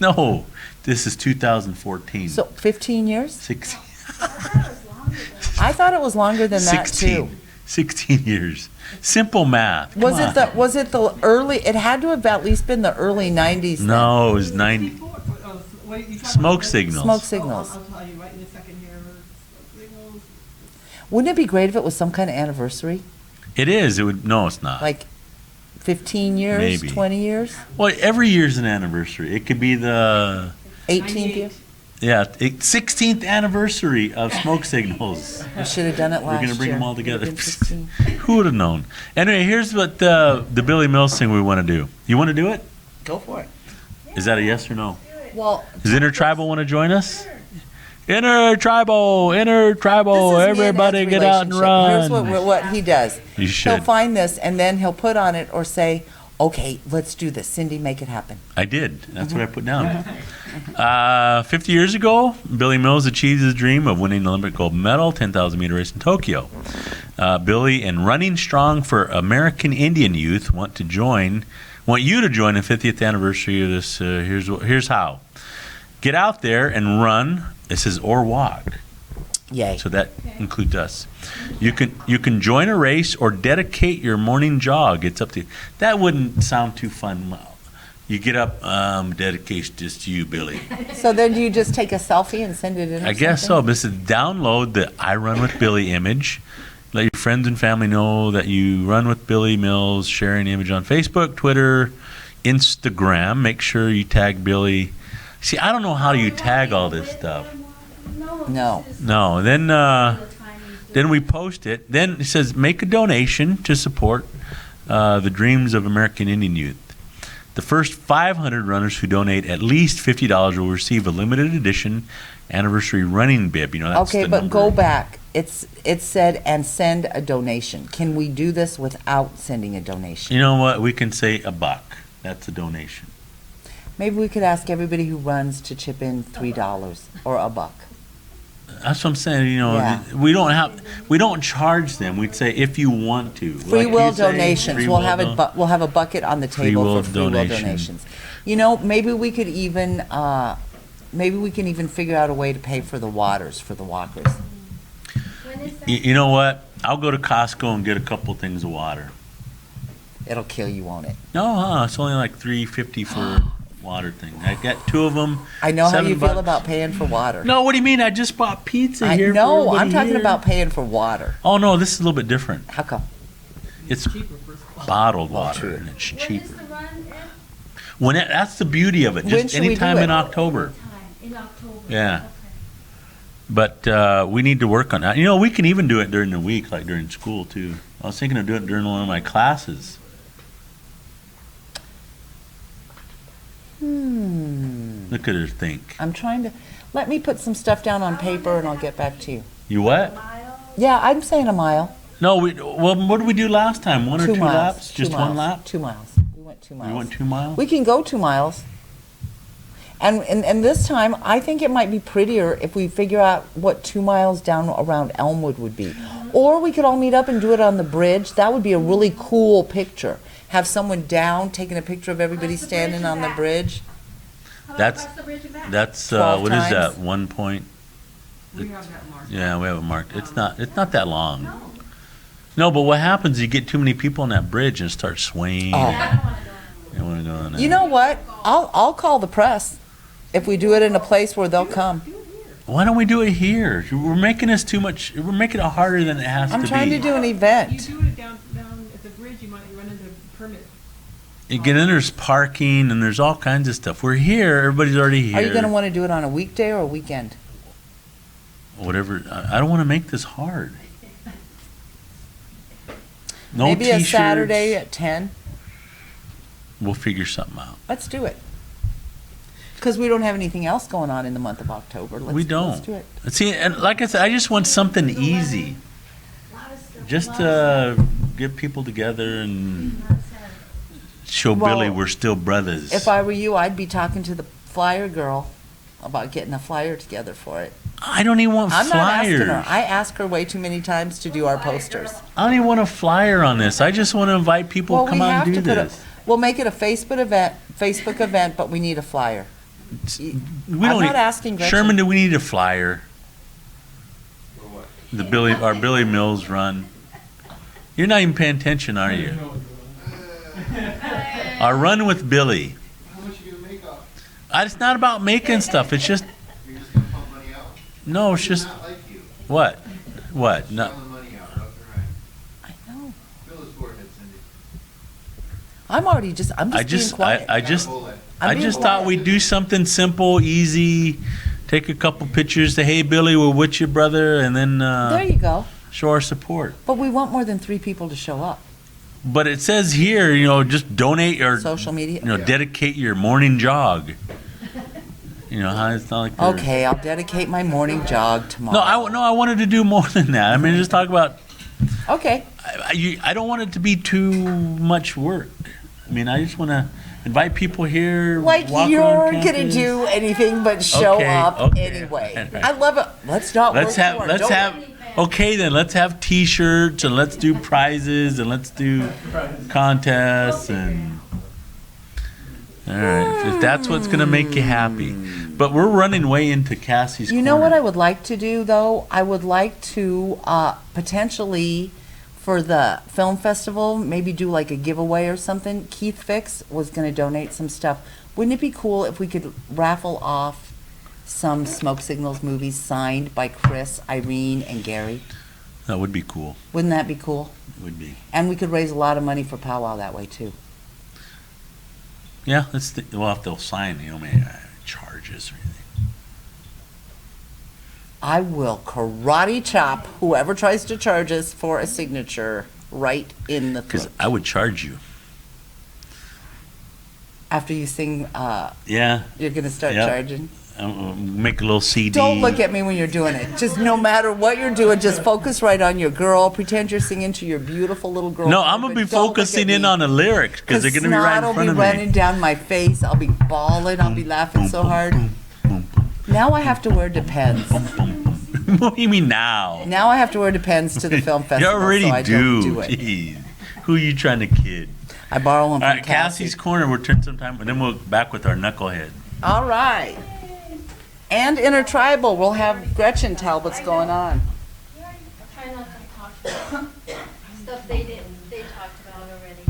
No, this is 2014. So 15 years? 16, I thought it was longer than that too. 16 years. Simple math. Come Was on. it the early, it had to have at least been the early 90s then. No, it was 90. Smoke signals. Smoke signals. I'll tell you right in a second here. Smoke signals. Wouldn't it be great if it was some kind of anniversary? It is. It would. No, it's not. Like 15 years, Maybe. 20 years, Well, every year's an anniversary. It could be the 18th year? 16th anniversary of smoke signals. We should have done it last We're year. gonna bring them all together. Would've been 16. Who would have known? Anyway, here's what the Billy Mills thing we want to do. You want to do it? Go for it. Is that a yes or no? Well, Does Intertribal want to join us? Intertribal, this is me and everybody Ed's get out and relationship. run. Here's what he does. You He'll should. find this and then he'll put on it or say, okay, let's do this. Cindy, make it happen. I did. That's what I put down. 50 years ago, Billy Mills achieved his dream of winning the Olympic gold medal, 10,000 meter race in Tokyo. Billy and Running Strong for American Indian Youth want you to join the 50th anniversary of this. Here's how. Get out there and run. It says or walk. Yay. So that includes us. You can join a race or dedicate your morning jog. It's up to you. That wouldn't sound too fun. Well, you get up, dedication just to you, Billy. So then do you just take a selfie and send it in? or I guess so. something? This is download the I Run with Billy image. Let your friends and family know that you run with Billy Mills. Sharing the image on Facebook, Twitter, Instagram. Make sure you tag Billy. See, I don't know how you tag all this stuff. No. No, then we post it. Then it says make a donation to support the dreams of American Indian youth. The first 500 runners who donate at least $50 will receive a limited edition anniversary running bib. You know, that's Okay, the but number. go back. It said, and send a donation. Can we do this without sending a donation? You know what? We can say $1. That's a donation. Maybe we could ask everybody who runs to chip in $3 or $1. That's what I'm saying. You know, Yeah. we don't charge them. We'd say if you want to. Free Like will you say, donations. free We'll will have don- we'll have a bucket on the Free table will for free will donation. donations. You know, maybe we could even figure out a way to pay for the waters for the walkers. When is that? You know what? I'll go to Costco and get a couple things of water. It'll kill you, won't it? No, it's only like $3.50 for water thing. I got 2 of them. I know how you feel $7. about paying for water. No, what do you mean? I just bought pizza I here. know. for I'm everybody talking here. about paying for water. Oh no, this is a little bit different. How come? It's Cheaper first class. bottled Well, water true. and it's When is cheaper. the run, Ed? That's the beauty of it. When Just should we do anytime it? in October. Time, in October. Yeah. Okay. But we need to work on that. You know, we can even do it during the week, like during school too. I was thinking of doing it during one of my classes. Look at her think. I'm trying to, let me put some stuff down on paper and I'll get back to you. You what? Yeah, I'm saying a mile. No, well, what did we do last time? One or 2 miles. laps? 2 Just miles. one lap? 2 miles. We went 2 miles. We went 2 miles? We can go 2 miles. And this time, I think it might be prettier if we figure out what 2 miles down around Elmwood would be. Or we could all meet up and do it on the bridge. That would be a really cool picture. Have someone down taking a picture of everybody Across the standing bridge on the and back. bridge. How about That's- across the bridge and back? That's 12 what is that? times. 1 point? We have that marked. Yeah, we have it marked. It's not that long. No, but what happens? You get too many people on that bridge and it starts swaying. Oh. I don't wanna go. You want to go on that? You know what? I'll call the press if we do it in a place where they'll come. Why don't we do it here? We're making this too much. We're making it harder than it has I'm to trying be. to do an You event. do it down at the bridge, you might run into permit. You get in, there's parking and there's all kinds of stuff. We're here. Everybody's already here. Are you going to want to do it on a weekday or a weekend? Whatever. I don't want to make this hard. No Maybe a t-shirts. Saturday at 10? We'll figure something out. Let's do it. Because we don't have anything else going on in the month of October. We don't. Let's do it. See, and like I said, I just want something easy, Lot of stuff, just lot of to get people together and stuff, lot of stuff. show Well, Billy we're still brothers. If I were you, I'd be talking to the flyer girl about getting a flyer together for it. I don't even want I'm not asking flyers. her. I ask her way too many times to do our posters. I don't even want a flyer on this. I just want to invite people Well, to come we out have and to do put this. We'll make it a Facebook event, but we need a flyer. We I'm don't not asking Gretchen. Sherman, do we need a flyer? For what? Our Billy Mills run. You're not even paying attention, are you? Our run with Billy. How much you gonna make off? It's not about making stuff. It's just You're just gonna pump money out? no. It's just Not like you. what? What? No. Pulling money out, left and right. I know. Fill his forehead, Cindy. I'm just being quiet. I just, Bullet. I'm I being just thought quiet. we'd do something simple, easy. Take a couple pictures. Say, hey, Billy, we're with you, brother, and then There you go. show our support. But we want more than 3 people to show up. But it says here, just donate or Social media? dedicate your morning jog. How it's not like they're- Okay, I'll dedicate my morning jog tomorrow. No, I wanted to do more than that. I mean, just talk about. Okay. I don't want it to be too much work. I mean, I just want to invite people here. Like walk you're around gonna campus. do anything but show Okay, up okay. anyway. Right. I love it. Let's not Let's work have. more. Let's Don't have. Okay, then let's have T-shirts and let's do prizes and let's do contests and. All right, if that's what's gonna make you happy, but we're running way into Cassie's. You know what I corner. would like to do, though? I would like to potentially, for the film festival, maybe do like a giveaway or something. Keith Fix was going to donate some stuff. Wouldn't it be cool if we could raffle off some Smoke Signals movies signed by Chris, Irene, and Gary? That would be cool. Wouldn't that be cool? Would be. And we could raise a lot of money for Powwow that way, too. Yeah, well, if they'll sign, maybe charges or anything. I will karate chop whoever tries to charge us for a signature right in the Because throat. I would charge you. After you sing, Yeah, you're going to start Yep. charging? make a little CD. Don't look at me when you're doing it. Just no matter what you're doing, just focus right on your girl. Pretend you're singing to your beautiful little girl. No, I'm gonna be focusing in on the lyrics because they're gonna be right in front will of be running me. down my face. I'll be bawling. I'll be laughing so hard. Now I have to wear Depends. What do you mean now? Now I have to wear Depends to the film You festival. already so I do. Don't do it. Jeez. Who are you trying to kid? I borrow them All from right, Cassie's Corner. We'll turn sometime, and then we'll back with our knucklehead. All right. And Intertribal, we'll have Gretchen tell what's going on. Try not to talk about stuff they talked about already.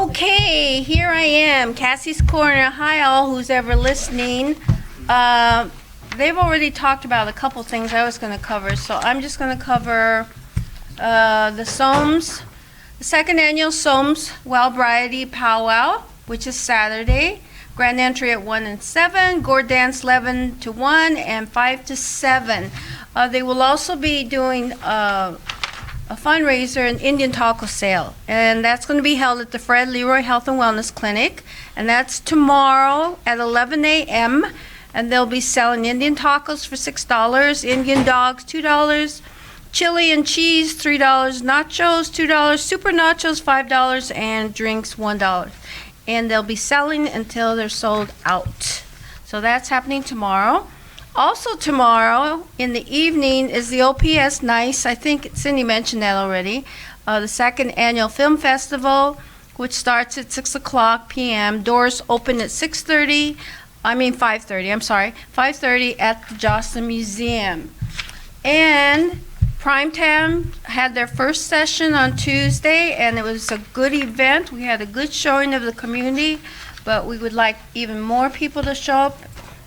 Okay, here I am, Cassie's Corner. Hi all who's ever listening. They've already talked about a couple things I was going to cover, so I'm just going to cover the SOMS, the second annual SOMS Wild Variety Powwow, which is Saturday. Grand entry at 1 and 7, Gourd Dance 11 to 1 and 5 to 7. They will also be doing a fundraiser, an Indian taco sale, and that's going to be held at the Fred Leroy Health and Wellness Clinic, and that's tomorrow at 11 a.m., and they'll be selling Indian tacos for $6, Indian dogs $2, chili and cheese $3, nachos $2, super nachos $5, and drinks $1. And they'll be selling until they're sold out. So that's happening tomorrow. Also tomorrow in the evening is the OPS Nice. I think Cindy mentioned that already. The second annual film festival, which starts at 6:00 p.m. Doors open at 5:30. I'm sorry, 5:30 at the Jocelyn Museum. And Primetime had their first session on Tuesday, and it was a good event. We had a good showing of the community, but we would like even more people to show up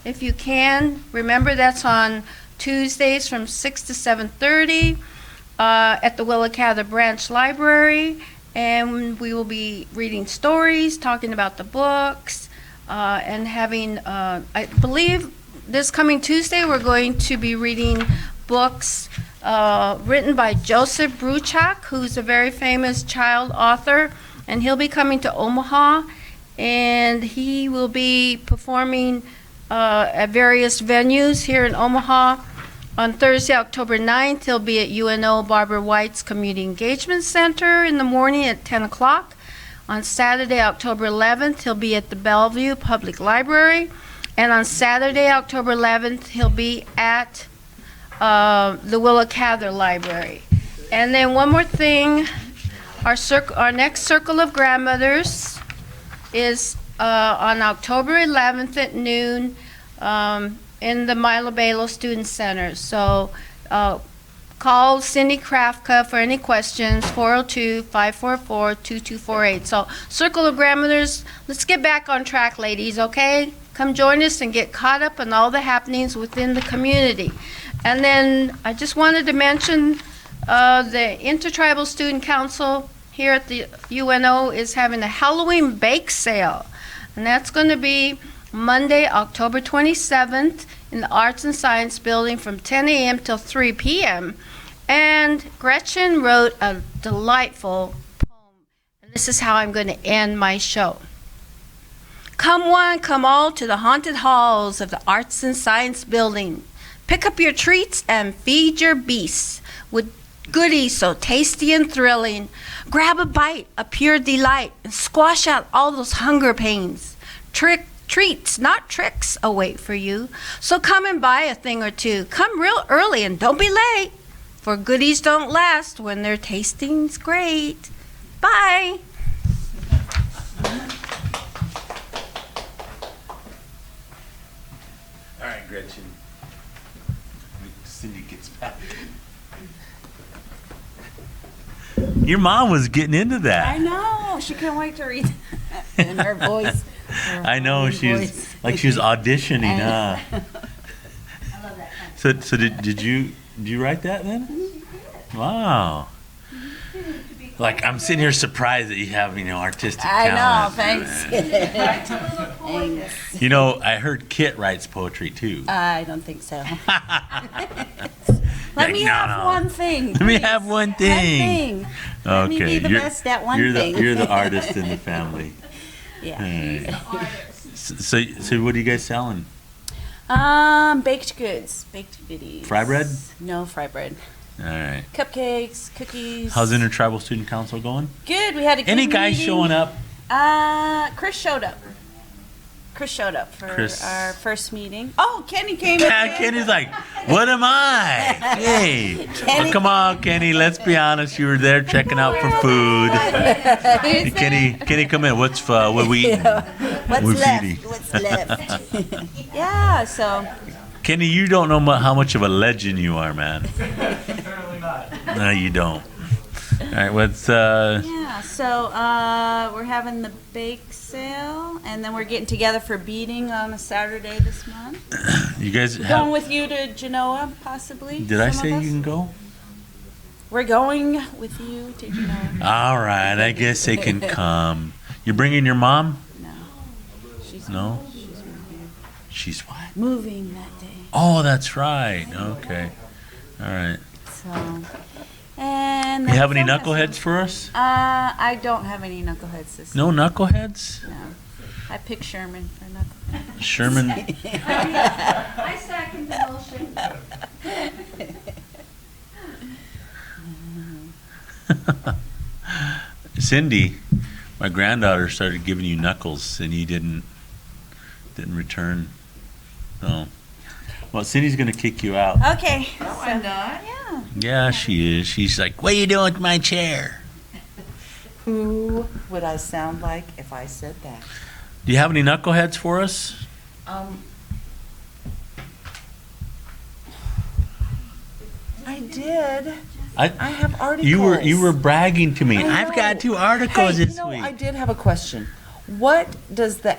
if you can. Remember, that's on Tuesdays from 6 to 7:30 at the Willa Cather Branch Library, and we will be reading stories, talking about the books, and having, I believe this coming Tuesday, we're going to be reading books written by Joseph Bruchak, who's a very famous child author, and he'll be coming to Omaha, and he will be performing at various venues here in Omaha. On Thursday, October 9th, he'll be at UNO Barbara White's Community Engagement Center in the morning at 10 o'clock. On Saturday, October 11th, he'll be at the Bellevue Public Library. And on Saturday, October 11th, he'll be at the Willa Cather Library. And then one more thing, our next Circle of Grandmothers is on October 11th at noon in the Milo Balo Student Center. So call Cindy Krafka for any questions, 402-544-2248. So Circle of Grandmothers, let's get back on track, ladies, okay? Come join us and get caught up on all the happenings within the community. And then I just wanted to mention the Intertribal Student Council here at the UNO is having a Halloween bake sale. And that's going to be Monday, October 27th in the Arts and Science Building from 10 a.m. till 3 p.m. And Gretchen wrote a delightful poem. And this is how I'm going to end my show. Come one, come all to the haunted halls of the Arts and Science Building. Pick up your treats and feed your beasts with goodies so tasty and thrilling. Grab a bite, a pure delight, and squash out all those hunger pains. Treats, not tricks, await for you. So come and buy a thing or two. Come real early and don't be late, for goodies don't last when their tasting's great. Bye. All right, Gretchen. Cindy gets back. Your mom was getting into I that. know. She can't wait to read in her voice. I know she was like she was auditioning, huh? So did you write that then? Wow. Like I'm sitting here surprised that you have artistic I know. talent. Thanks. Thanks. You know, I heard Kit writes poetry too. I don't think so. Like, Let me no, have no. one thing. Let me please. have one thing. One thing. Let me be the best at one you're thing. You're the artist in the family. Yeah. All right. So what are you guys selling? Baked goods, baked goodies. Fry bread? No fry bread. All right. Cupcakes, cookies. How's Intertribal Student Council going? Good. We had a good Any guys meeting. showing up? Chris showed up. Chris showed up for Chris. our first meeting. Oh, Kenny came. Kenny's like, what am I? Hey. Well, come on, Kenny. Let's be honest. You were there checking out for food. Kenny, come in. What we eating? What's We're left? feeding. What's left? Yeah. So. Kenny, you don't know how much of a legend you are, man. Apparently not. No, you don't. All right, what's Yeah, so we're having the bake sale, and then we're getting together for beading on a Saturday this month. you guys Going have? with you to Genoa, possibly. Did I some say of you us? can go? We're going with you to Genoa. All right, I guess they can come. You're bringing your mom? No, she's No? She's moving. She's what? Moving that day. Oh, that's right. Okay. All right. So, and You then have any film knuckleheads for us? I don't have any knuckleheads this No knuckleheads? No. I picked Sherman for knuckleheads. Sherman. I second the motion. Cindy, my granddaughter started giving you knuckles and you didn't return. No. Well, Cindy's gonna kick you out. Okay. I'm not. Yeah. Yeah, she is. She's like, what are you doing with my chair? Who would I sound like if I said that? Do you have any knuckleheads for us? I did. I I have articles. you were bragging to me. I I've got know. 2 articles Hey, this you know, week. I did have a question. What does the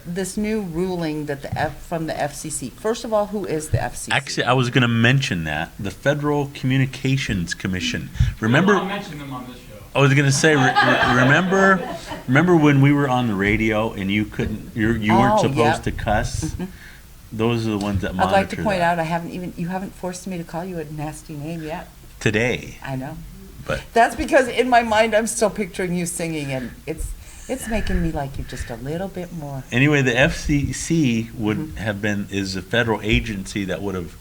this new ruling that from the FCC? First of all, who is the FCC? Actually, I was going to mention that the Federal Communications Commission. Remember, I mentioned them on this show. I was going to say, remember when we were on the radio and you weren't Oh, supposed yeah. to cuss? Those are the ones that I'd monitor like to point that. out you haven't forced me to call you a nasty name yet. Today. I know. But- That's because in my mind I'm still picturing you singing, and it's making me like you just a little bit more. Anyway, the FCC would Mm-hmm. is a federal agency that would have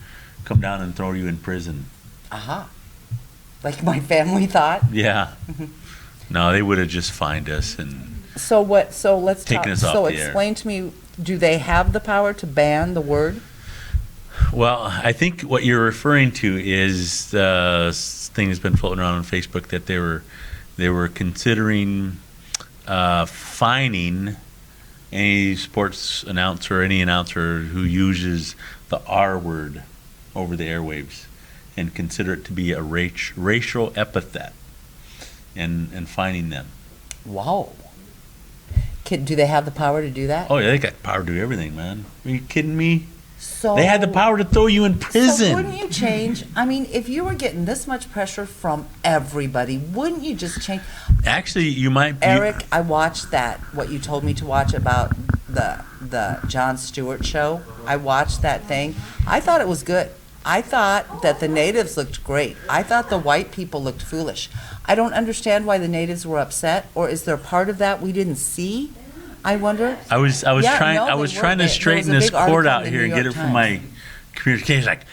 come down and thrown you in prison. Aha. Like my family thought. Yeah. Mm-hmm. No, they would have just fined us and So what? So let's Taking talk. us off So the air. explain to me. Do they have the power to ban the word? well, I think what you're referring to is thing that's been floating around on Facebook that they were considering fining any sports announcer, any announcer who uses the R word over the airwaves and consider it to be a racial epithet, and fining them. Wow. Do they have the power to do that? Oh, yeah, they got power to do everything, man. Are you kidding me? So They had the power to throw you in So prison. wouldn't you change? I mean, if you were getting this much pressure from everybody, wouldn't you just change? Actually, you might be. Eric, I watched that, what you told me to watch about the Jon Stewart show. I watched that thing. I thought it was good. I thought that the natives looked great. I thought the white people looked foolish. I don't understand why the natives were upset, or is there part of that we didn't see? I wonder. I was Yeah, trying no, I they was were. trying to There was straighten a this big article cord in out the here New and get it York from Times. my communications. Like,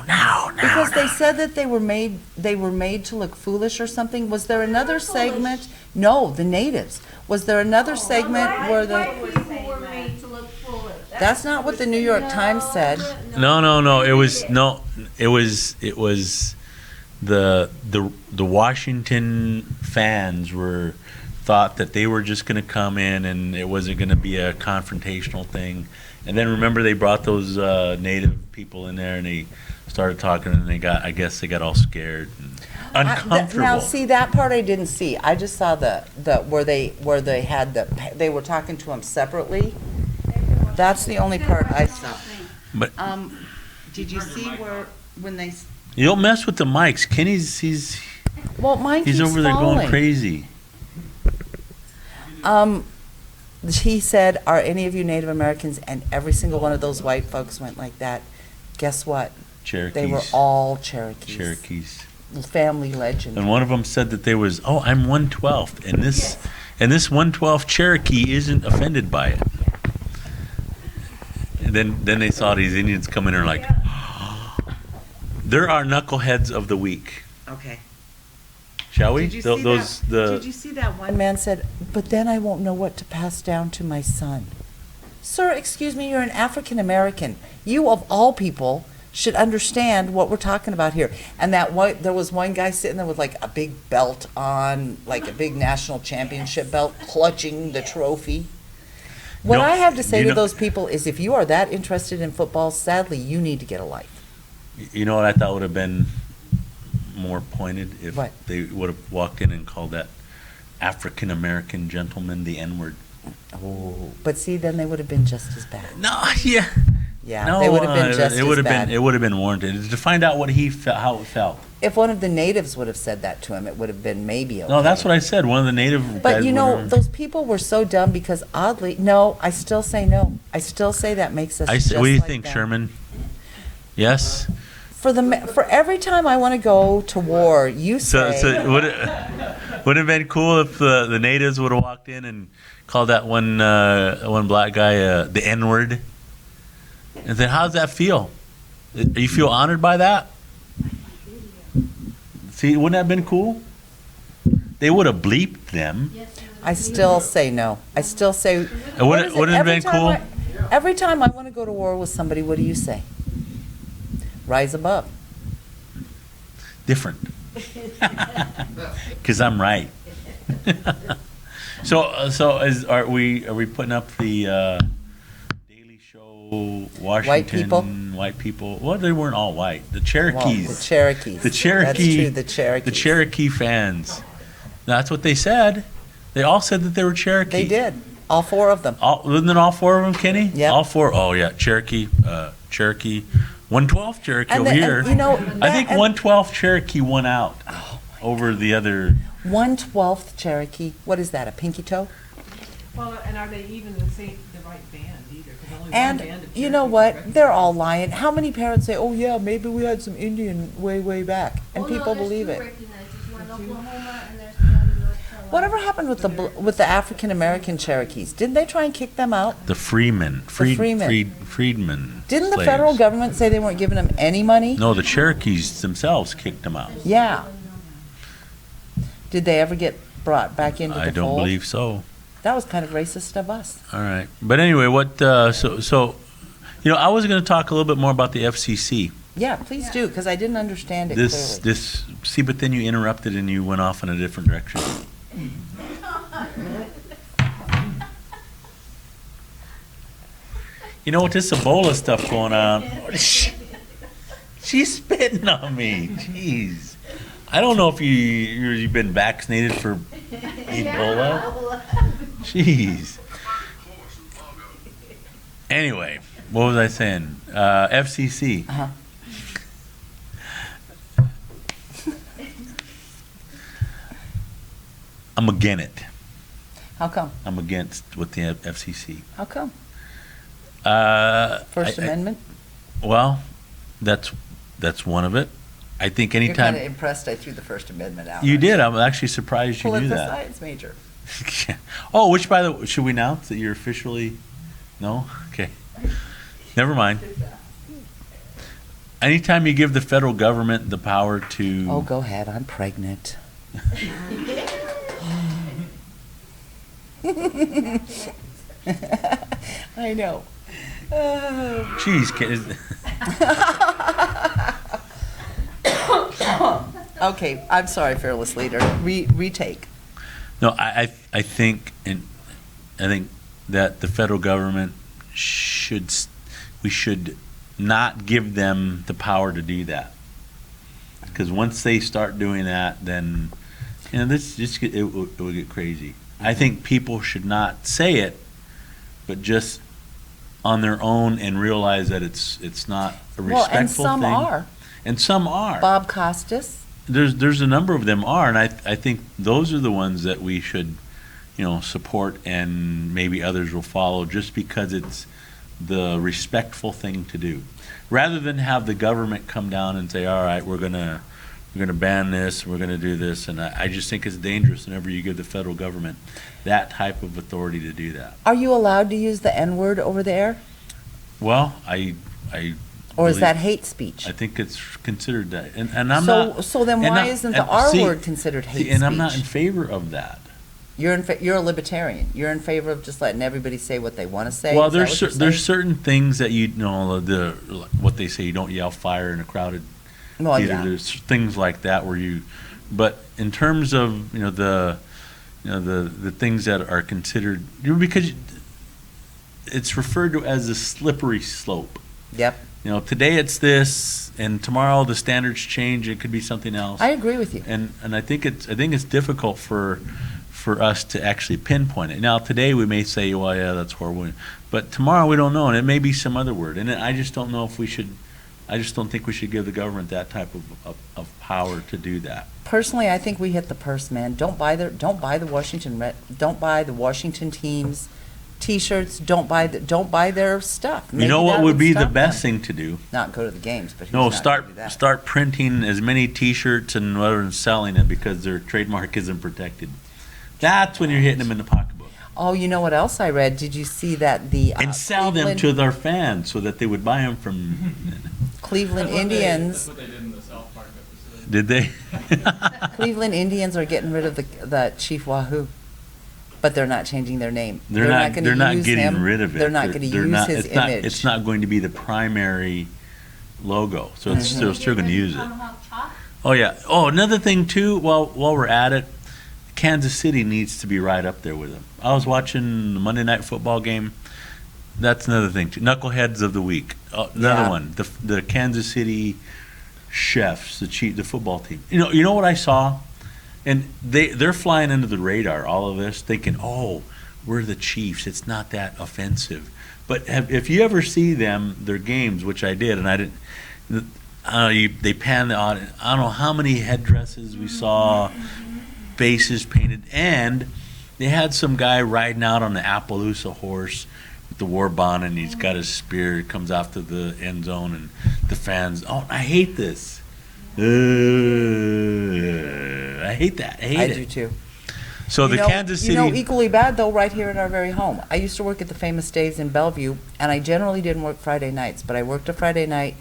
no. Because they said that they were made to look foolish or something. Was there another segment? No, the natives. Was there another segment where the? White people were made to look foolish. That's not what the New York Times said. No. It was the Washington fans thought that they were just going to come in and it wasn't going to be a confrontational thing. And then remember they brought those native people in there and they started talking and I guess they got all scared and uncomfortable. Now, see, that part I didn't see. I just saw the where they had they were talking to him separately. That's the only part I saw. But Did you see when they? you don't mess with the mics. Kenny's he's Well, mine keeps over there falling. going crazy. He said, "Are any of you Native Americans?" And every single one of those white folks went like that. Guess what? Cherokees. They were all Cherokees. Cherokees. Family legend. And one of them said that there was, I'm 112th, and this 112th Cherokee isn't offended by it. And then they saw these Indians come in and are like, there are knuckleheads of the week. Okay. Shall we? Did you see Those that? Did you see that one man said, "But then I won't know what to pass down to my son." Sir, excuse me, you're an African American. You of all people should understand what we're talking about here. And there was one guy sitting there with like a big belt on, like a big national championship belt, clutching the trophy. What No, I have to say you to know- those people is, if you are that interested in football, sadly, you need to get a life. You know what I thought would have been more pointed if What? they would have walked in and called that African American gentleman the N-word. Oh, but see, then they would have been just as bad. No, yeah. Yeah, No, they would have been just it would as have bad. been it would have been warranted to find out what he felt, how it felt. If one of the natives would have said that to him, it would have been maybe okay. No, that's what I said. One of the native But guys you would know, have- those people were so dumb because oddly, no, I still say no. I still say that makes us I just said, what do you like think, them. Sherman? Yes. For every time I want to go to war, you So say, would it have been cool if the natives would have walked in and called that one black guy the N-word? And then, how does that feel? Do you feel honored by that? See, wouldn't that have been cool? They would have bleeped them. I still say no. I still say. It What wouldn't is it? wouldn't have Every been time cool. every time I want to go to war with somebody, what do you say? Rise above. Different. Because I'm right. So are we putting up the Daily Show Washington white people? Well, they weren't all white. The Well, Cherokees. the Cherokees. The Cherokee. That's true. The Cherokees. The Cherokee fans. That's what they said. They all said that they were Cherokee. They did. All four of them. Wasn't it all four of them, Kenny? Yep. All four. Oh yeah, Cherokee. 112th Cherokee And over the- here. and, you know, I think that- 112th Cherokee won out over the other. 1/12 Cherokee. What is that? A pinky toe? Well, and are they even the right band either? 'Cause only one And band of you know Cherokees what? recognized. They're all lying. How many parents say, "Oh yeah, maybe we had some Indian way back," and people believe it. Whatever happened with the African American Cherokees? Didn't they try and kick them out? The Freeman. Freemen. Freedmen. Didn't the slaves. federal government say they weren't giving them any money? No, the Cherokees themselves kicked them out. Yeah. Did they ever get brought back into the I don't fold? believe so. That was kind of racist of us. All right. But anyway, I was going to talk a little bit more about the FCC. Yeah, please do, because I didn't understand it This, clearly. see, but then you interrupted and you went off in a different direction. You know, with this Ebola stuff going on, she's spitting on me. Jeez. I don't know if you've been vaccinated for Ebola. Jeez. Anyway, what was I saying? FCC. Uh-huh. I'm against it. How come? I'm against with the FCC. How come? First I- Amendment? Well, that's one of it. I think You're anytime kind of impressed I threw the First Amendment out. you aren't did, I'm actually surprised you knew Political that. science major. Oh, which by the way, should we announce that you're officially? No? Okay. Never mind. Anytime you give the federal government the power to. Oh, go ahead, I'm pregnant. I know. Jeez, Okay, I'm sorry, fearless leader. Retake. no, I think, I think that the federal government we should not give them the power to do that. Because once they start doing that, then, it will get crazy. I think people should not say it, but just on their own and realize that it's not a Well, respectful and some thing. are. And some are. Bob Costas. There's a number of them are, and I think those are the ones that we should, support, and maybe others will follow, just because it's the respectful thing to do, rather than have the government come down and say, all right, we're gonna ban this, we're gonna do this, and I just think it's dangerous whenever you give the federal government that type of authority to do that. Are you allowed to use the N-word over there? Well, I Or is believe- that hate speech? I think it's considered that, and I'm not. So then and why not- isn't the and R see- word considered hate see, speech? and I'm not in favor of that. You're a libertarian. You're in favor of just letting everybody say what they want to say? Well, Is that there's what you're there's saying? certain things that what they say, you don't yell fire in a crowded Well, theater. yeah. There's things like that but in terms of the things that are considered, because it's referred to as a slippery slope. Yep, Today it's this, and tomorrow the standards change. It could be something else. I agree with you. And I think it's difficult for us to actually pinpoint it. Now today we may say, well, yeah, that's horrible, but tomorrow we don't know, and it may be some other word. And I just don't know if we should. I just don't think we should give the government that type of power to do that. Personally, I think we hit the purse, man. Don't buy the Washington team's T-shirts. Don't buy their stuff. You know Maybe what that would be the stop best them. thing to do? Not go to the games, but who's No, not gonna do that? start printing as many T-shirts and whatever and selling it, because their trademark isn't protected. That's when you're hitting them in the pocketbook. Oh, you know what else I read? Did you see that the And sell them to their fans so that they would buy them from. Cleveland That's Indians? what they did in the South Park episode. Did they? Cleveland Indians are getting rid of the Chief Wahoo, but they're not changing their name. They're not. gonna They're not use getting him. rid of it. They're not going to use his image. It's not going to be the primary logo, so it's Mm-hmm. they're still going to use it. Oh yeah. Oh, another thing too. While we're at it, Kansas City needs to be right up there with them. I was watching the Monday Night Football game. That's another thing too. Knuckleheads of the week. Another Yeah. one. The Kansas City Chiefs, the football team. You know what I saw, and they're flying under the radar. All of this, thinking, oh, we're the Chiefs. It's not that offensive. But if you ever see their games, which I did, and I didn't. They pan the audience. I don't know how many headdresses we saw, faces painted, and they had some guy riding out on the Appaloosa horse with the war bonnet, and he's got his spear, comes off to the end zone, and the fans, oh, I hate this. I hate that. I hate I it. do too. So the Kansas City. Equally bad though, right here in our very home. I used to work at the Famous Days in Bellevue, and I generally didn't work Friday nights, but I worked a Friday night,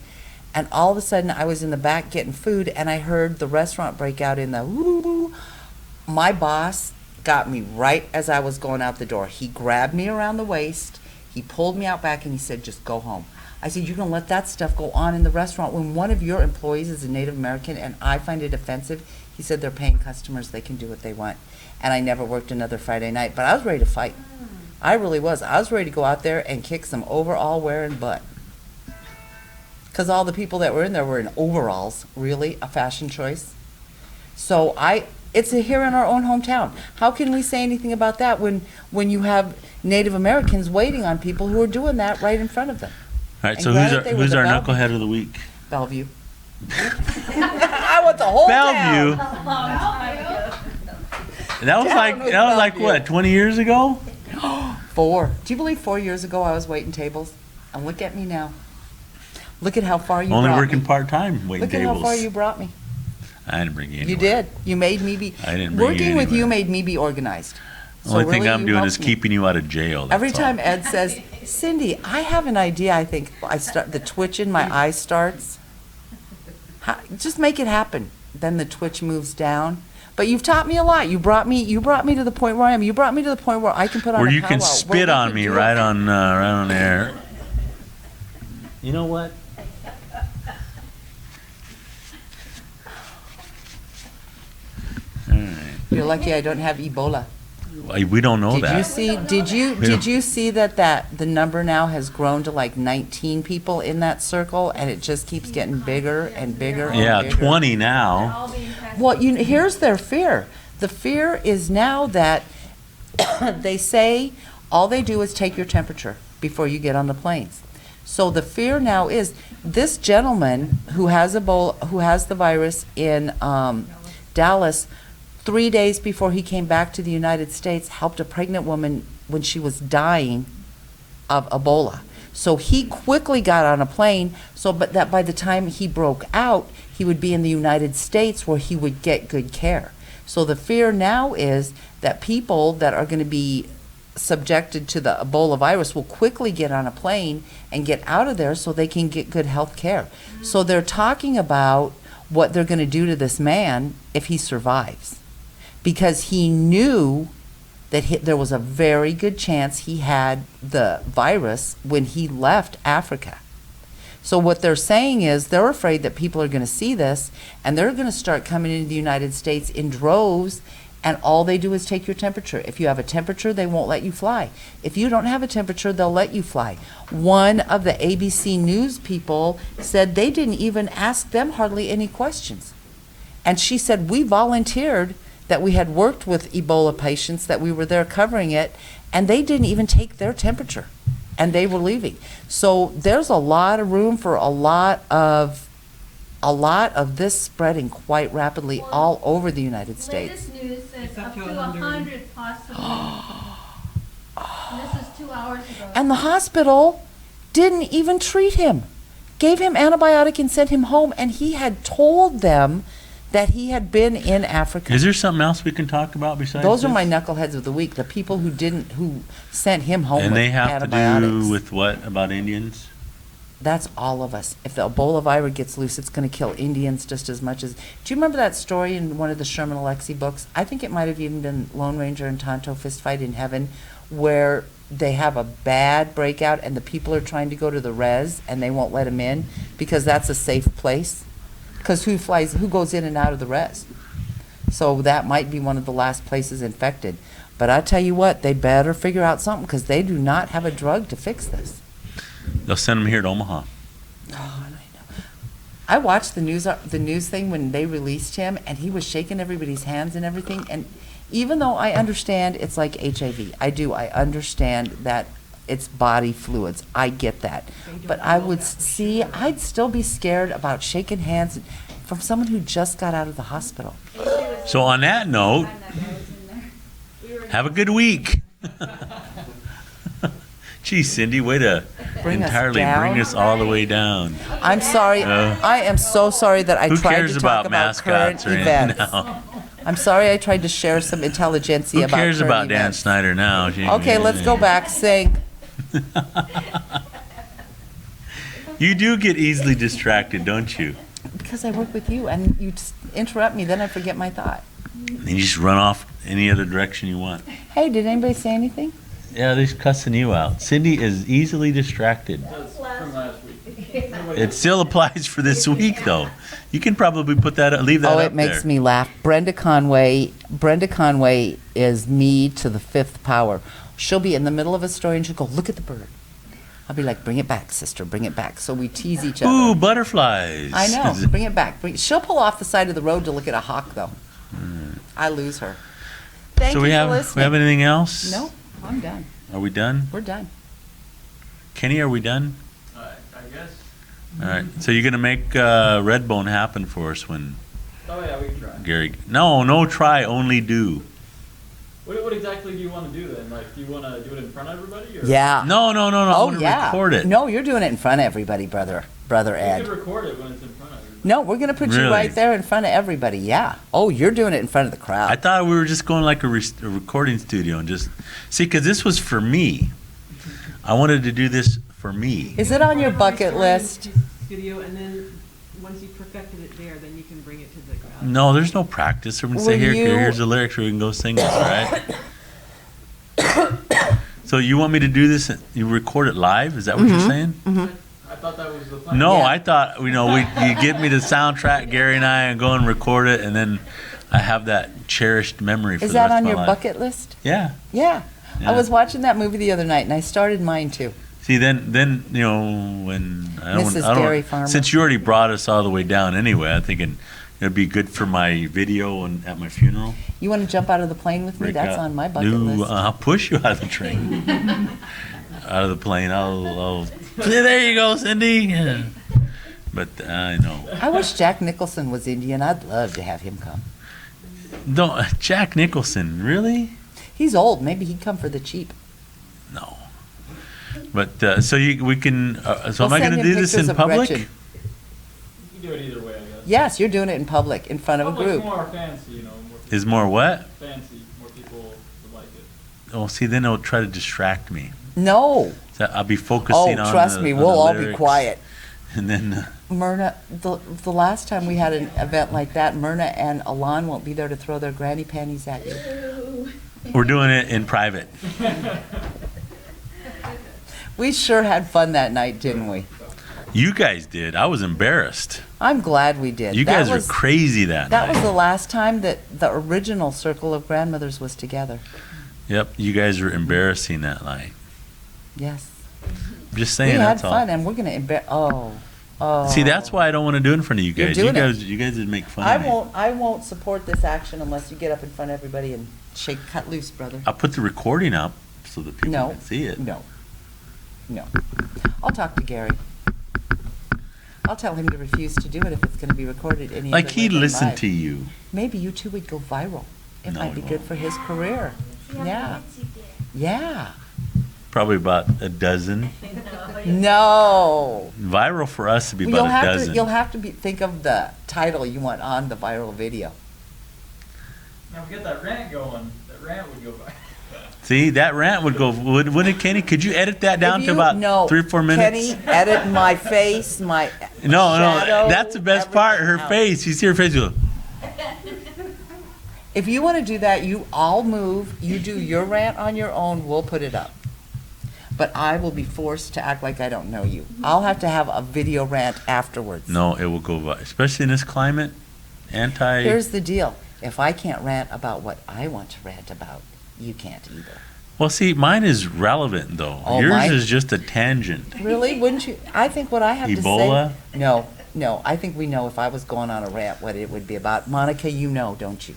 and all of a sudden I was in the back getting food, and I heard the restaurant break out in the woo. My boss got me right as I was going out the door. He grabbed me around the waist, he pulled me out back, and he said, just go home. I said, you're going to let that stuff go on in the restaurant when one of your employees is a Native American and I find it offensive? He said, they're paying customers, they can do what they want. And I never worked another Friday night, but I was ready to fight. I really was. I was ready to go out there and kick some overall wearing butt. Because all the people that were in there were in overalls, really, a fashion choice. So it's here in our own hometown. How can we say anything about that when you have Native Americans waiting on people who are doing that right in front of them? All right, And so granted, they were who's the our Bellevue. knucklehead of the week? Bellevue. I want the whole Bellevue. town. That was Down with like Bellevue. what, 20 years ago? 4. Do you believe 4 years ago I was waiting tables? And look at me now. Look at how far you Only brought working me. part-time waiting Look at tables. how far you brought me. I didn't bring you anywhere. You did. You made me be. I didn't bring you Working with you anywhere. made me be organized. The only thing really, I'm you doing helped is me. keeping you out of jail. Every that's all. time Ed says, Cindy, I have an idea, I think the twitch in my eye starts. Just make it happen. Then the twitch moves down. But you've taught me a lot. You brought me to the point where I am. You brought me to the point where I can put on Where a you can powwow, where spit we on can me do- right on air. You know what? All right. You're lucky I don't have Ebola. We don't know Did you that. see? We Did you see that the number now has grown to like 19 people in that circle, and it just keeps getting bigger and bigger and Yeah, bigger. 20 now. All being passed. Well, here's their fear. The fear is now that they say all they do is take your temperature before you get on the planes. So the fear now is this gentleman who has the virus in Dallas, 3 days before he came back to the United States, helped a pregnant woman when she was dying of Ebola. So he quickly got on a plane, but that by the time he broke out, he would be in the United States where he would get good care. So the fear now is that people that are going to be subjected to the Ebola virus will quickly get on a plane and get out of there so they can get good health care. So they're talking about what they're going to do to this man if he survives. Because he knew that there was a very good chance he had the virus when he left Africa. So what they're saying is they're afraid that people are going to see this and they're going to start coming into the United States in droves, and all they do is take your temperature. If you have a temperature, they won't let you fly. If you don't have a temperature, they'll let you fly. One of the ABC News people said they didn't even ask them hardly any questions. And she said, we volunteered that we had worked with Ebola patients, that we were there covering it, and they didn't even take their temperature, and they were leaving. So there's a lot of room for a lot of this spreading quite rapidly all over the United States. Latest news says It's up up to to 100. 100 possible. And this is 2 hours ago. And the hospital didn't even treat him, gave him antibiotic and sent him home, and he had told them that he had been in Africa. Is there something else we can talk about besides Those are this? my knuckleheads of the week, the people who sent him home And with they have to antibiotics. do with what about Indians? That's all of us. If the Ebola virus gets loose, it's going to kill Indians just as much as. Do you remember that story in one of the Sherman Alexie books? I think it might have even been Lone Ranger and Tonto Fist Fight in Heaven, where they have a bad breakout and the people are trying to go to the res and they won't let them in because that's a safe place. Because who goes in and out of the res? So that might be one of the last places infected. But I tell you what, they better figure out something because they do not have a drug to fix this. They'll send them here to Omaha. Oh, I know. I watched the news thing when they released him, and he was shaking everybody's hands and everything. And even though I understand it's like HIV, I understand that it's body fluids. I get that. But I'd still be scared about shaking hands from someone who just got out of the hospital. So on that note, have a good week. Gee, Cindy, way to Bring us entirely down. bring us all the way down. I'm sorry. I am so sorry that I Who tried cares to talk about about current mascots or anything events. now? I'm sorry I tried to share some intelligentsia Who about cares current about Dan events. Snyder now? Gee, Okay, let's go back. Sing. You do get easily distracted, don't you? Because I work with you and you just interrupt me, then I forget my thought. And you just run off any other direction you want. Hey, did anybody say anything? Yeah, they're cussing you out. Cindy is easily distracted. That's from last week. It still applies for this week, though. You can probably put that, leave that Oh, up it makes there. me laugh. Brenda Conway is me to the fifth power. She'll be in the middle of a story and she'll go, look at the bird. I'll be like, bring it back, sister, bring it back. So we tease each other. Ooh, butterflies. I know, bring it back. She'll pull off the side of the road to look at a hawk, though. I lose her. Thank So you we for have listening. anything else? No, I'm done. Are we done? We're done. Kenny, are we done? I guess. All right. So you're gonna make Redbone happen for us when Oh yeah, we can try. Gary? No, try, only do. What exactly do you want to do then? Like, do you want to do it in front of everybody? Or Yeah. No. I Oh, want to yeah. record it. No, you're doing it in front of everybody, brother We Ed. could record it when it's in front of everybody. No, we're going to put you Really? right there in front of everybody, yeah. Oh, you're doing it in front of the crowd. I thought we were just going like a recording studio and just see, because this was for me. I wanted to do this for me. Is it on your bucket list? Studio, and then once you perfected it there, then you can bring it to the crowd. No, there's no practice. We're gonna say, Will here, you- here's the lyrics. We can go sing this, all right? So you want me to do this? You record it live? Is that what you're saying? I thought that was the plan. No, Yeah. I thought you give me the soundtrack, Gary and I, and go and record it, and then I have that cherished memory for Is the rest that of on my your life. bucket list? Yeah. Yeah. Yeah. I was watching that movie the other night, and I started mine too. See, then when Mrs. Dairy Farmer. since you already brought us all the way down anyway, I'm thinking it'd be good for my video and at my funeral. You want to jump out of the plane with me? Break That's out. on my bucket No, list. I'll push you out of the train. Out of the plane. I'll there you go, Cindy. Yeah. But I know. I wish Jack Nicholson was Indian. I'd love to have him come. Don't Jack Nicholson, really? He's old. Maybe he'd come for the cheap. No. But so we can. So am We'll I going send to him do this pictures in of public? Gretchen. You can do it either way, I guess. Yes, you're doing it in public, in front of a Public's group. more fancy, you know. More people, Is more what? fancy. More people would like it. Oh, see, then it'll try to distract me. No. So I'll be focusing on. Oh, trust me, on we'll the all be lyrics, quiet. And then. Myrna, the last time we had an event like that, Myrna and Alon won't be there to throw their granny panties at you. We're doing it in private. We sure had fun that night, didn't we? You guys did. I was embarrassed. I'm glad we did. You That guys was- were crazy that That night. was the last time that the original Circle of Grandmothers was together. Yep, you guys were embarrassing that night. Yes. I'm just We saying, had that's all. fun, and we're going to oh. See, that's why I don't want to do it in front of you You're guys. doing it. You guys would make fun of me. I won't support this action unless you get up in front of everybody and shake, cut loose, brother. I'll put the recording up so that people No. can see it. No. No. I'll talk to Gary. I'll tell him to refuse to do it if it's going to be recorded any Like other way he'd than listen live. to you. Maybe you two would go viral. It No, might be it good won't. for his career. Yeah. Yeah. Probably about a dozen. No. Viral for us would be Well, about a dozen. you'll have to think of the title you want on the viral video. Now we get that rant going. That rant would go by. See, that rant would go. Wouldn't it, Kenny? Could you edit that down If to you- about no, 3 or 4 minutes? Kenny, edit my face, my No, shadow, that's the best part. Her everything out. face. You see her face. You go, If you want to do that, I'll move. You do your rant on your own. We'll put it up. But I will be forced to act like I don't know you. I'll have to have a video rant afterwards. no, it will go by. Especially in this climate, anti. Here's the deal. If I can't rant about what I want to rant about, you can't either. Well, see, mine is relevant though. Oh, Yours mine- is just a tangent. Really? Wouldn't you? I think what I have Ebola? to say. No. I think we know if I was going on a rant what it would be about. Monica, you know, don't you?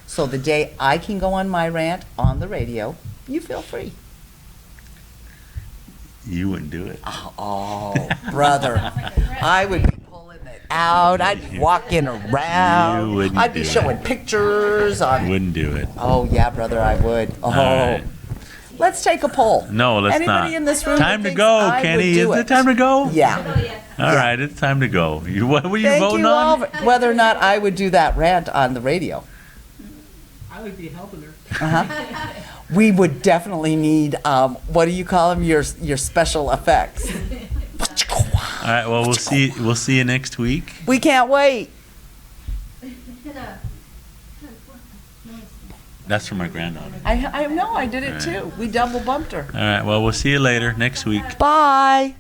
So the day I can go on my rant on the radio, you feel free. You wouldn't do it. Oh, brother. I would be pulling it out. I'd be walking around. You wouldn't I'd be do showing it. pictures on. Wouldn't do it. Oh, yeah, brother, I would. Oh. right. Let's take a poll. No, let's Anybody not. in this room Time that to thinks go, I would Kenny. do Is it? it time to go? Yeah. All right, it's time to go. What were you Thank voting you on? all for- whether or not I would do that rant on the radio. I would be helping her. Uh-huh. We would definitely need, what do you call them, your special effects. All right. Well, we'll see you next week. We can't wait. That's for my granddaughter. I know, I did it too. We double bumped her. All right. Well, we'll see you later next week. Bye.